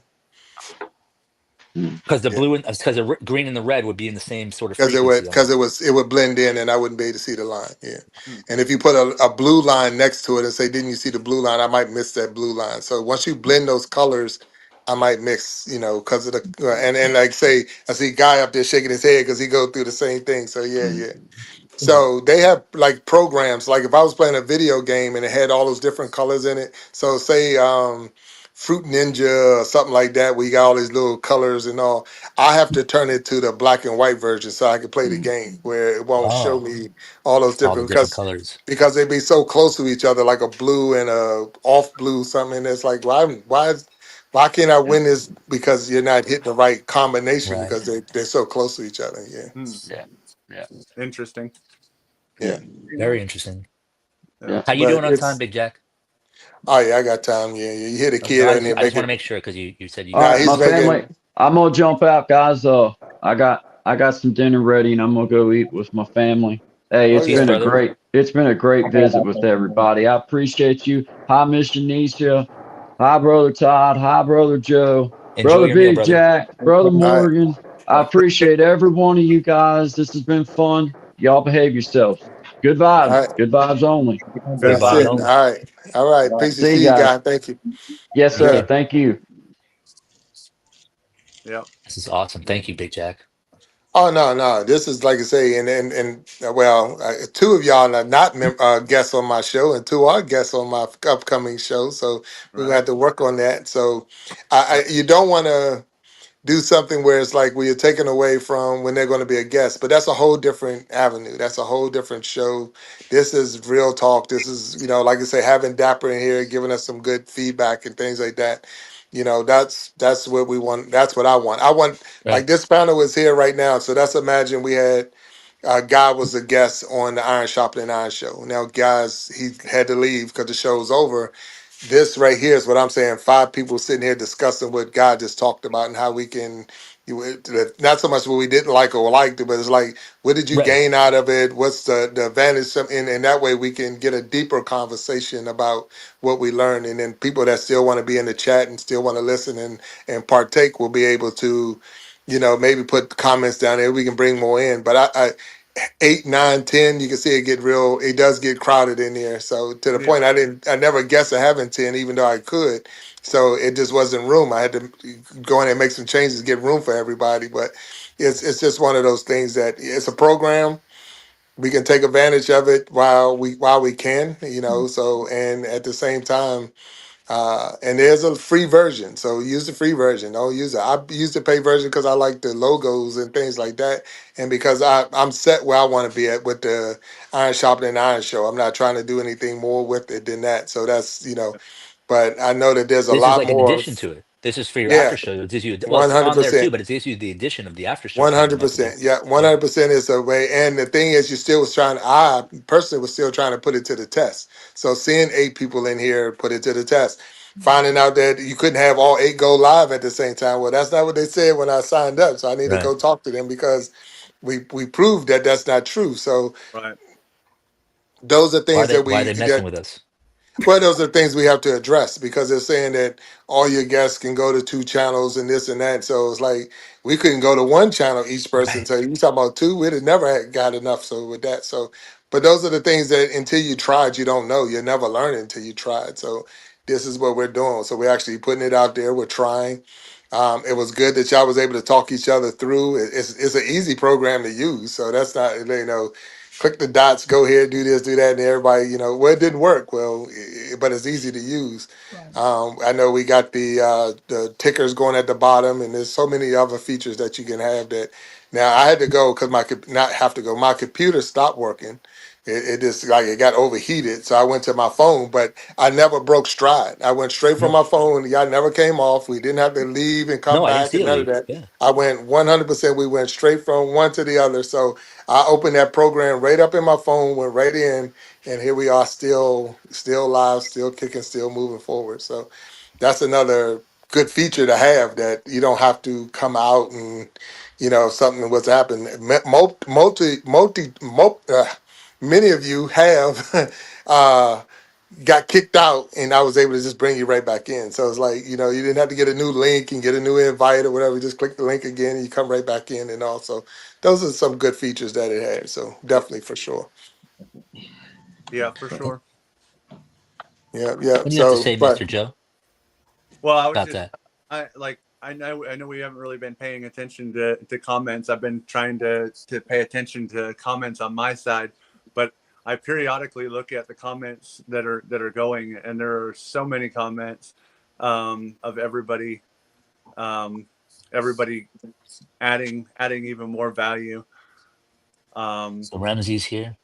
Mhm. Because the Yeah. blue and because the green and the red would be in the same sort of Because it would frequency because almost. it would blend in and I wouldn't be able to see the line. Yeah. Hmm. And if you put a blue line next to it and say, didn't you see the blue line? I might miss that blue line. So once you blend those colors, I might mix, because of the and like say I see a guy up there shaking his head because he go through the same thing. So yeah, Mhm. yeah. So they have like programs. Like if I was playing a video game and it had all those different colors in it. So say Fruit Ninja or something like that, where you got all these little colors and all. I have to turn it to the black and white version so I can play the Mhm. game where it won't show Oh, me all those all the different different colors. because they be so close to each other, like a blue and a off blue something. And it's like why can't I win this? Because you're not hitting the right combination Right. because they're so close to each other. Yeah, Hmm. Yeah. Yeah. Interesting. yeah, Very interesting. Yeah. Yeah. How you but doing on time, it's. Big Jack? Oh yeah, I got time. Yeah, yeah. You hear the Okay. kid in here I just want to making. make sure because you said you All Nah, right, got he's my something. family. making. I'm gonna jump out, guys. I got some dinner ready, and I'm gonna go eat with my family. Hey, Oh Peace, yeah. brother. it's been a great visit with everybody. I appreciate you. Hi, Miss Janisha. Hi, brother Todd. Hi, brother Joe. Enjoy Brother your meal, Big brother. Jack. Brother All right. Morgan. I appreciate every one of you guys. This has been fun. Y'all behave yourselves. Good All vibes. right. Good vibes only. Good Good That's vibes vibe. it. only. All right. All right. Peace to See you see you guys. guys. Thank you. Yes, Thank sir. you. Yeah. Thank you. Yeah. This is awesome. Thank you, Big Jack. Oh no, no. This is like I say, and two of y'all are not guests on my show, and two are guests on my upcoming show. So we're gonna Right. have to work on that. So you don't want to do something where it's like where you're taken away from when they're going to be a guest. But that's a whole different avenue. That's a whole different show. This is real talk. This is, like I say, having Dapper in here, giving us some good feedback and things like that. That's what we want. That's what I want. I want like Right. this panel is here right now. So that's imagine we had Guy was a guest on the Iron Sharpening Iron show. Now, guys, he had to leave because the show's over. This right here is what I'm saying. Five people sitting here discussing what God just talked about and how we can, not so much what we didn't like or liked it, but it's like, what did you Right. gain out of it? What's the advantage? And that way we can get a deeper conversation about what we learned. And then people that still want to be in the chat and still want to listen and partake will be able to, maybe put comments down there. We can bring more in. But I 8, 9, 10, you can see it get real. It does get crowded in there. So to the Yeah. point, I never guessed of having 10, even though I could. So it just wasn't room. I had to go in and make some changes, get room for everybody. But it's just one of those things that it's a program. We can take advantage of it while we can, So and at the same time, and there's a free version, so use the free version. Don't use it. I use the pay version because I like the logos and things like that, and because I'm set where I want to be at with the Iron Sharpening Iron show. I'm not trying to do anything more with it than that. So that's but I know that there's a This is lot like an more. addition to it. This is for your Yeah, after show. It gives you, well, one it's hundred on there too, percent. but it gives you the addition of the after show One kind of hundred messaging. percent. Yeah, one Yeah. hundred percent is the way. And the thing is, you still was trying. I personally was still trying to put it to the test. So seeing 8 people in here put it to the test, finding out that you couldn't have all 8 go live at the same time. Well, that's not what they said when I signed up. So I need to Right. go talk to them because we proved that that's not true. So Right. those are Why are things they that why are we they messing that with us? well, those are things we have to address because they're saying that all your guests can go to 2 channels and this and that. So it's like we couldn't go to 1 channel each person. Right. So you talking about 2? We'd have never got enough. So with that, but those are the things that until you tried, you don't know. You'll never learn it until you tried. So this is what we're doing. So we're actually putting it out there. We're trying. It was good that y'all was able to talk each other through. It's an easy program to use, so that's not, click the dots, go here, do this, do that, and everybody, well, it didn't work well, but it's easy to use. Right. I know we got the tickers going at the bottom, and there's so many other features that you can have that. Now I had to go because not have to go. My computer stopped working. It just like it got overheated, so I went to my phone, but I never broke stride. I went straight from No, my phone. Y'all never came off. We didn't have to leave and come no, I didn't back see and a none of leave. that. Yeah. I went 100%. We went straight from one to the other. So I opened that program right up in my phone, went right in, and here we are, still live, still kicking, still moving forward. So that's another good feature to have, that you don't have to come out and something was happening. Many of you have uh, got kicked out, and I was able to just bring you right back in. So it's like, you didn't have to get a new link and get a new invite or whatever. Just click the link again, and you come right back in. And also, those are some good features that it had. So definitely, for sure. Yeah, for sure. Yeah, yeah. What do you have to So, say, but Mr. Joe, Well, I was about just that? I know we haven't really been paying attention to comments. I've been trying to pay attention to comments on my side, but I periodically look at the comments that are going, and there are so many comments of um, everybody adding even more value. Um, So Ramsey's here.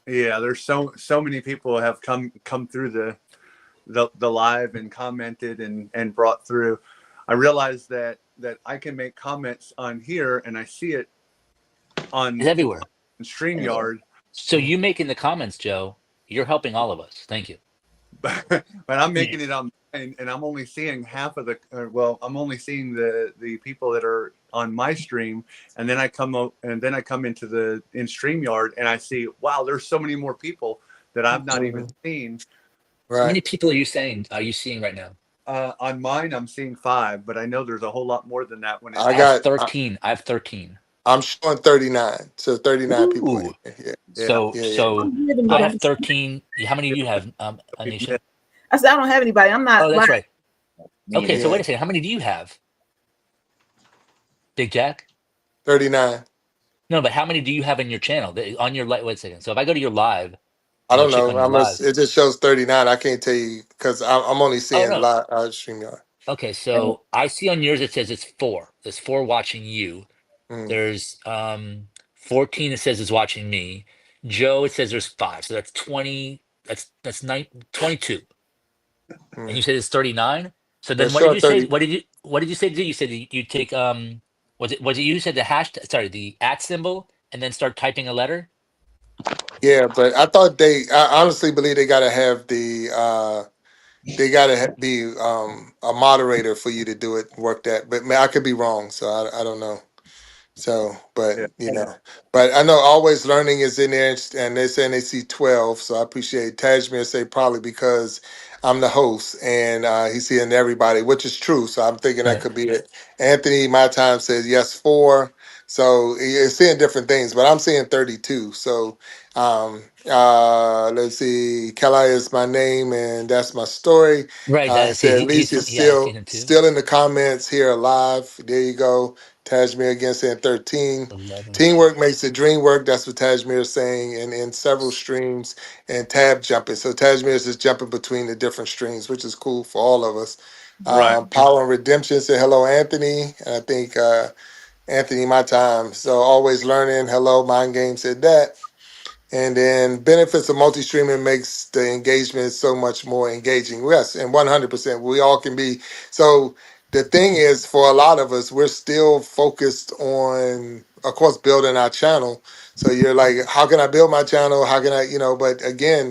yeah, there's so many people have come through the live and commented and brought through. I realized that I can make comments on here, and I see it It's on everywhere. StreamYard, So you making the comments, Joe, you're helping all of us. Thank you. but I'm Yeah. making it on mine, and I'm only seeing half of well, I'm only seeing the people that are on my stream, and then I come into the in StreamYard, and I see, wow, there's so many more people that I've not even seen. How right. many people are you seeing right now? On mine, I'm seeing 5, but I know there's a whole lot more than that when I I have it's. got. 13. I have 13. I'm showing 39. So 39 people Ooh. in here. Yeah. So Yeah, yeah, yeah. so I don't have I have anybody. 13. How many do you have, Yeah. Anisha? I said I don't have anybody. I'm Oh, not that's live. right. Me Okay, either. so wait Yeah, a second. How many do you have, Big Jack? 39. No, but how many do you have in your channel? On your live, wait a second. So if I go to your live I and go don't check know. on your live. It just shows 39. I can't tell you because I'm only Oh seeing no. live StreamYard. Okay, so I see on yours it says it's 4. There's 4 watching you. Mm, There's 14 it says is watching me. Joe it says there's 5. So that's 20. That's 22. And you mm. said it's 39. So then It's what did showing you say? 30. What did you say to do? You said you take was it you who said the hash, sorry, the at symbol, and then start typing a letter? Yeah, but I honestly believe they got to have they got to be a moderator for you to do it, work that. But man, I could be wrong. So I don't know. So, but Yeah. but I know always learning is in there, and they're saying they see 12. So I appreciate Tajmir say probably because I'm the host and he's seeing everybody, which is true. So I'm thinking that Right. could be it. Anthony, my time says yes 4. So you're seeing different things, but I'm seeing 32. So let's see, Kala is my name and that's my story. Right. That It see said at least you're yeah, I see him too. still in the comments here alive. There you go. Tajmir again saying 13. 11 Teamwork streams. makes the dream work. That's what Tajmir is saying, and in several streams and tab jumping. So Tajmir is just jumping between the different streams, which is cool for all of us. Right. Power and Redemption said hello, Anthony. And I think Anthony, my time. So always learning. Hello, Mind Game said that. And then benefits of multi-streaming makes the engagement so much more engaging. Yes, and 100%. We all can be. So the thing is, for a lot of us, we're still focused on, of course, building our channel. So you're like, how can I build my channel? How can I, but again,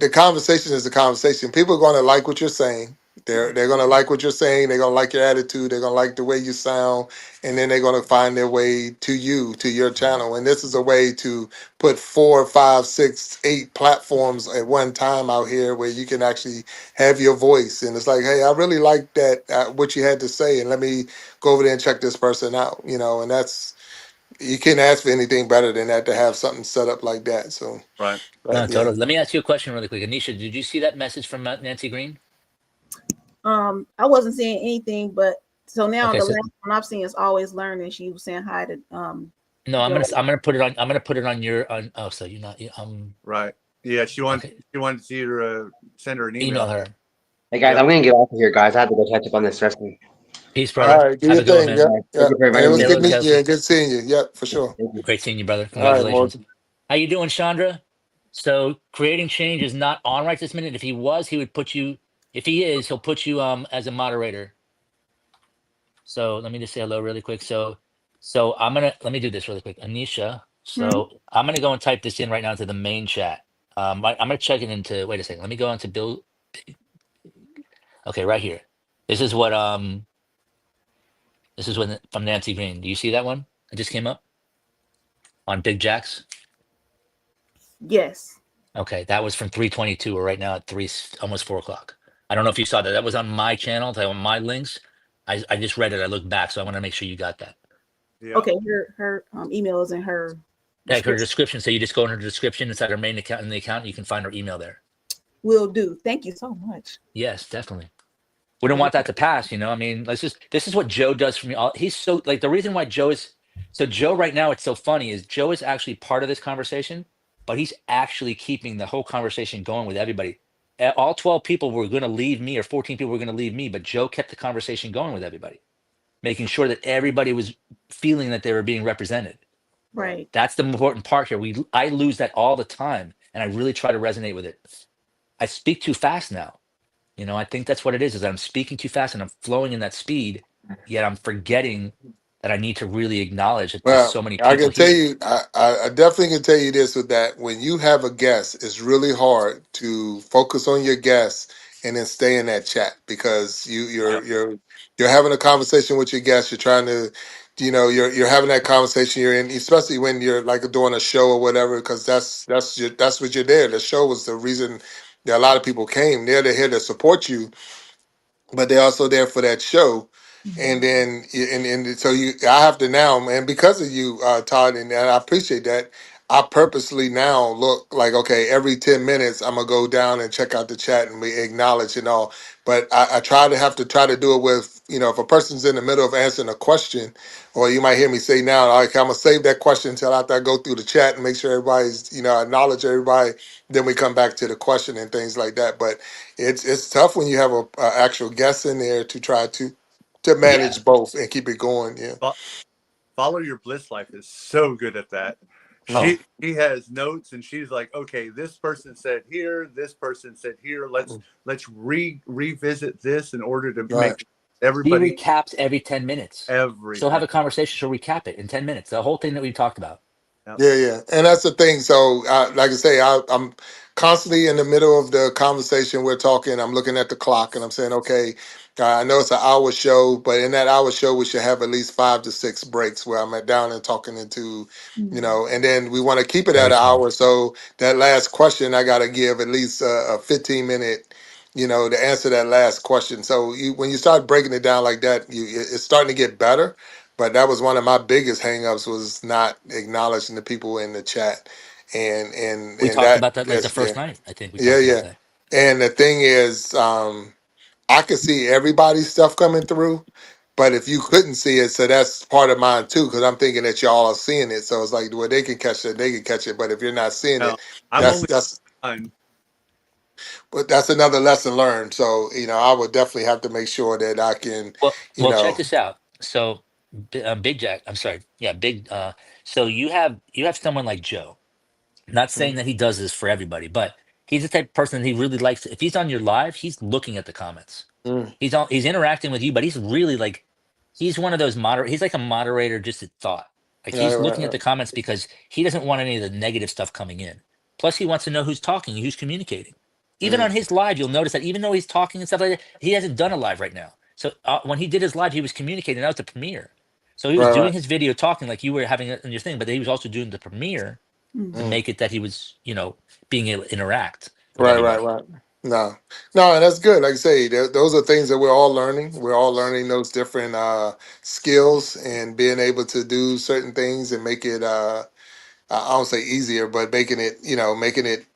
the conversation is the conversation. People are going to like what you're saying. They're going to like what you're saying. They're going to like your attitude. They're going to like the way you sound, and then they're going to find their way to you, to your channel. And this is a way to put 4, 5, 6, 8 platforms at one time out here where you can actually have your voice. And it's like, hey, I really like that what you had to say, and let me go over there and check this person out. And that's, you can't ask for anything better than that, to have something set up like that. So, Right. but No, yeah. totally. Let me ask you a question really quick. Anisha, did you see that message from Nancy Green? I wasn't saying anything, but so now Okay, the so last one I've seen is always learning. She was saying hi to no, Joe. I'm gonna put it on. I'm gonna put it on your on. Oh, so you're not. Right. Yeah, Okay. she wanted to see her send her an Email email. her. Hey guys, Yep. I'm gonna get off of here, guys. I have to go catch up on this wrestling. Peace, All brother. right, do Have your a good one, thing. man. Yep, All right, thank you yep. for And it was inviting good Taylor, me. meeting you Kelsey, and good seeing you. Yep, for sure. Thank you. great seeing you, brother. All right, Congratulations. Morgan. How you doing, Chandra? So creating change is not on right this minute. If he was, he would put you. If he is, he'll put you as a moderator. So let me just say hello really quick. So I'm gonna let me do this really quick. Anisha. Hmm? So I'm gonna go and type this in right now into the main chat. I'm gonna check it into. Wait a second. Let me go into Bill. Okay, right here. This is what This is when from Nancy Green. Do you see that one? It just came up on Big Jacks. Yes. Okay, that was from 3:22. We're right now at almost 4 o'clock. I don't know if you saw that. That was on my channel, on my links. I just read it. I looked back, so I want to make sure you got that. Yeah. Okay. Her email is in her Like her description. description. So you just go in her description inside her main account in the account. You can find her email there. Will do. Thank you so much. Yes, definitely. We don't I want that to pass, you know. I mean, let's just this is what Joe does for me. He's so like the reason why Joe is so Joe right now, it's so funny is Joe is actually part of this conversation, but he's actually keeping the whole conversation going with everybody. All 12 people were going to leave me, or 14 people were going to leave me, but Joe kept the conversation going with everybody, making sure that everybody was feeling that they were being represented. Right. right. That's the important part here. I lose that all the time, and I really try to resonate with it. I speak too fast now. You know, I think that's what it is I'm speaking too fast and I'm flowing in that speed, yet I'm forgetting that I need to really acknowledge that there's Well, so many I people can tell here. you, I definitely can tell you this with that. When you have a guest, it's really hard to focus on your guest and then stay in that chat because Yep. you're having a conversation with your guest. You're trying to, you're having that conversation. You're in, especially when you're like doing a show or whatever, because that's what you're there. The show was the reason that a lot of people came. They're here to support you, but they're also there for that show. And Mhm. then and so I have to now, and because of you, Todd, and I appreciate that. I purposely now look like, okay, every 10 minutes I'm gonna go down and check out the chat and we acknowledge and all. But I try to do it with, if a person's in the middle of answering a question, or you might hear me say now, like, I'm gonna save that question until after I go through the chat and make sure everybody's, acknowledge everybody. Then we come back to the question and things like that. But it's tough when you have a actual guest in there to try to Yeah. manage both and keep it going. Yeah. Fo- Follow Your Bliss Life is so good at that. No. She has notes and she's like, okay, this person said here, this person said here. Let's revisit this in order to Right. make She everybody recaps every 10 minutes. She'll have everything. a conversation, she'll recap it in 10 minutes. The whole thing that we talked about. Yep. Yeah, yeah, and that's the thing. So, like I say, I'm constantly in the middle of the conversation. We're talking. I'm looking at the clock, and I'm saying, okay, I know it's an hour show, but in that hour show, we should have at least 5 to 6 breaks where I'm at down and talking into, Mhm. and then we want to keep it at Very an smart. hour. So that last question, I got to give at least a 15 minute. To answer that last question. So when you start breaking it down like that, it's starting to get better, but that was one of my biggest hangups was not acknowledging the people in the chat. We And talked that about that like the that's yeah. first night. I think we Yeah, talked about yeah. that. And the thing is, I could see everybody's stuff coming through, but if you couldn't see it, so that's part of mine too, because I'm thinking that y'all are seeing it. So it's like, well, they can catch it, they can catch it. But if you're not seeing No, it, I'm that's only that's on. but that's another lesson learned. So, I would definitely have to make sure that I can, you Well, check know, this out. So, Big Jack, I'm sorry. Yeah, Big. So you have someone like Joe. Not saying mm, that he does this for everybody, but he's the type of person that he really likes. If he's on your live, he's looking at the comments. mm, He's interacting with you, but he's really like he's one of those he's like a moderator just at thought. Like right, he's right, looking at right. the comments because he doesn't want any of the negative stuff coming in. Plus, he wants to know who's talking, who's communicating. Even on Mm, his live, you'll notice that even though he's talking and stuff like that, he hasn't done a live right now. So when he did his live, he was communicating. That was the premiere. So he was right, doing right, his video talking like you were having it in your thing, but he was also doing the premiere to Mhm. mm, make it that he was, being able to interact with right, right, everybody. right. No, no, and that's good. Like I say, those are things that we're all learning. We're all learning those different skills and being able to do certain things and make it. I don't say easier, but making it, making it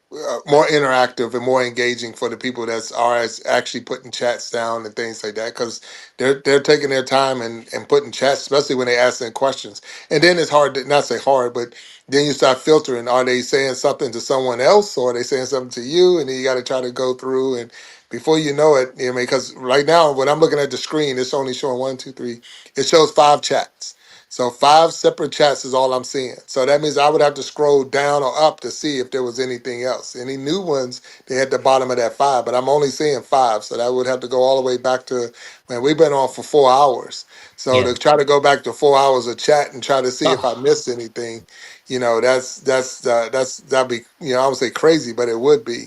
more interactive and more engaging for the people that's are actually putting chats down and things like that, because they're taking their time and putting chats, especially when they asking questions. And then it's hard to not say hard, but then you start filtering. Are they saying something to someone else, or are they saying something to you? And then you got to try to go through, and before you know it, I mean, because right now when I'm looking at the screen, it's only showing one, two, three. It shows 5 chats. So 5 separate chats is all I'm seeing. So that means I would have to scroll down or up to see if there was anything else. Any new ones, they at the bottom of that 5, but I'm only seeing 5. So that would have to go all the way back to, man, we've been on for 4 hours. So Yeah. to try to go back to 4 hours of chat and try to see if I Oh, missed anything, that'd be, I would say crazy, but it would be.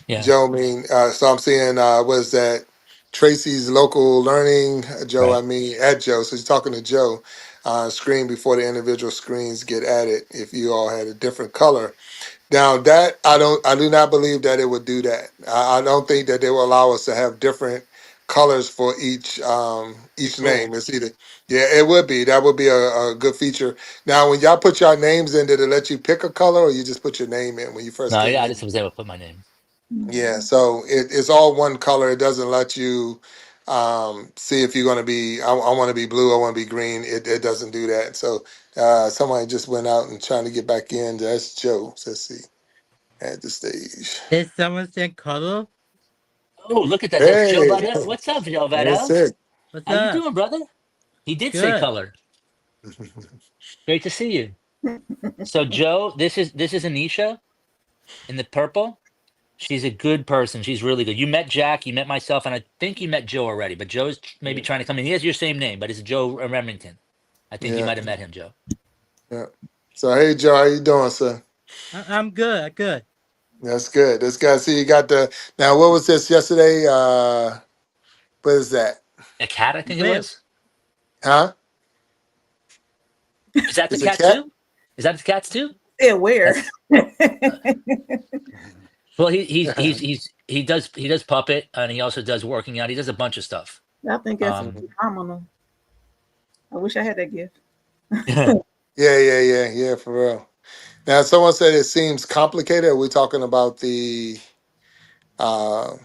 yeah. Joe, I mean, so I'm seeing, was that Tracy's local learning, Joe, I Right. mean, at Joe. So he's talking to Joe, screen before the individual screens get added. If you all had a different color. Now that I do not believe that it would do that. I don't think that they will allow us to have different colors for each Cool. name. It's either, yeah, it would be. That would be a good feature. Now, when y'all put your names in, did it let you pick a color, or you just put your name in when you No, first came I in? just was able to put my name. Yeah, so it's all one color. It doesn't let you see if you're going to be, I want to be blue, I want to be green. It doesn't do that. So somebody just went out and trying to get back in. That's Joe. So let's see, at the stage. Did someone say cuddle? Oh, look at that. That's Joe Hey, Vidal. What's up, Joe that's Vidal? it. What's How you up? doing, brother? He did say Good. color. Great to see you. So, Joe, this is Anisha in the purple. She's a good person. She's really good. You met Jack, you met myself, and I think you met Joe already. But Joe's maybe trying to come in. He has your same name, but it's Joe Remington. I think you Yeah, might have met him, Joe. yeah. So hey, Joe, how you doing, sir? I'm good. Good. That's good. This guy, see, you got the now. What was this yesterday? What is that? A cat, I think it Wait. was. Huh? Is that the It's a cat cat. too? Is that the cats too? Yeah, where? That's well, he does puppet and he also does working out. He does a bunch of stuff. I think that's Um, phenomenal. I wish I had that gift. yeah. Yeah, for real. Now, someone said it seems complicated. Are we talking about uh,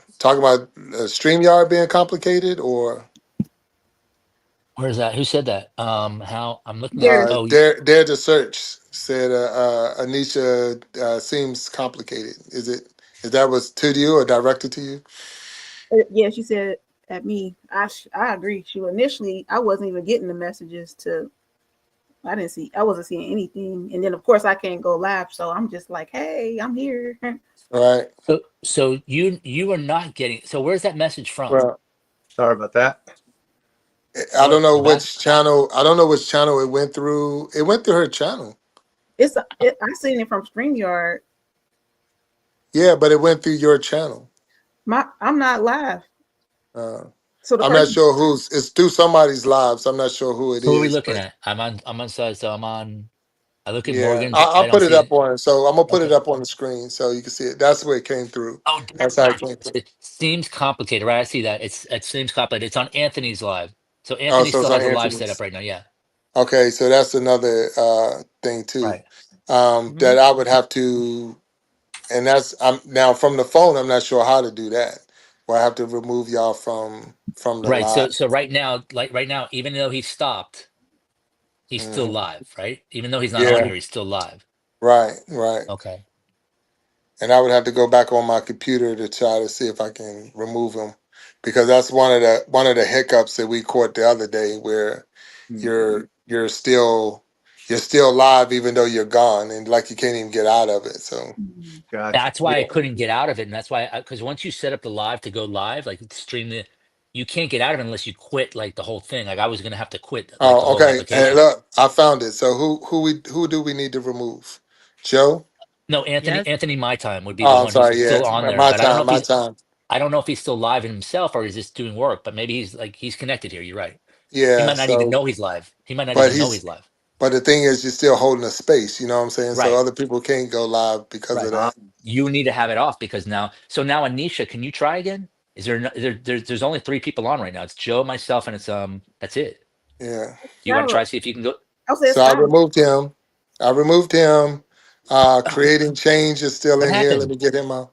StreamYard being complicated, or Where's that? Who said that? How I'm looking at. There's Oh, Dare to Search said Anisha seems complicated. Is that was to you or directed to you? yeah, she said at me. I agree. She initially I wasn't even getting the messages to. I wasn't seeing anything, and then of course I can't go live, so I'm just like, hey, I'm here. Right. so you are not getting. So where's that message from? Well, Sorry about that. I don't Oh, know my bad. which channel. I don't know which channel it went through. It went through her channel. I seen it from StreamYard. Yeah, but it went through your channel. I'm not live, Uh, so the I'm not person. sure who's. It's through somebody's live, so I'm not sure who it Who are we is. looking But at? I'm on side. So I'm on. I look at yeah, Morgan's. I I'll don't put it see up it. on. So I'm gonna put it Okay. up on the screen so you can see it. That's where it came through. Oh, That's how it Derek. came through. It seems complicated, right? I see that. It seems complicated. It's on Anthony's live. So Oh, Anthony so still it's on has a live setup Anthony's. right now. Yeah. Okay, so that's another thing too. Right. That Mhm. I would have to, and that's I'm now from the phone. I'm not sure how to do that. Well, I have to remove y'all from the Right. live. So right now, like right now, even though he stopped, he's still Hmm. live, right? Even though he's not on Yeah, here, he's still live. right. Okay. And I would have to go back on my computer to try to see if I can remove him, because that's one of the hiccups that we caught the other day, where Hmm. you're still live even though you're gone, and like you can't even get out of it. So Gotcha. That's why I couldn't get out of it, and that's why because once you set up the live to go live, like stream the, you can't get out of it unless you quit like the whole thing. Like I was gonna have to quit like the oh, whole okay. And application. look, I found it. So who do we need to remove? Joe? No, Anthony, Yes. Anthony, my time would be the Oh, I'm one who's sorry. Yeah, still on there, my but I don't know time. if My he's, time. I don't know if he's still live in himself or is just doing work. But maybe he's like he's connected here. You're right. He Yeah. might not even So, know he's live. He might not but even know he's he's live. but the thing is, you're still holding a space. You know what I'm saying? So Right, other people can't go live because of right. Ah, that. You need to have it off because now. So now, Anisha, can you try again? Is there, there's only three people on right now. It's Joe, myself, and it's that's it. Yeah. Do you want to try see if you can go? I said So it's fine. I removed him. Creating change is still What in here. Let happened? me get him out.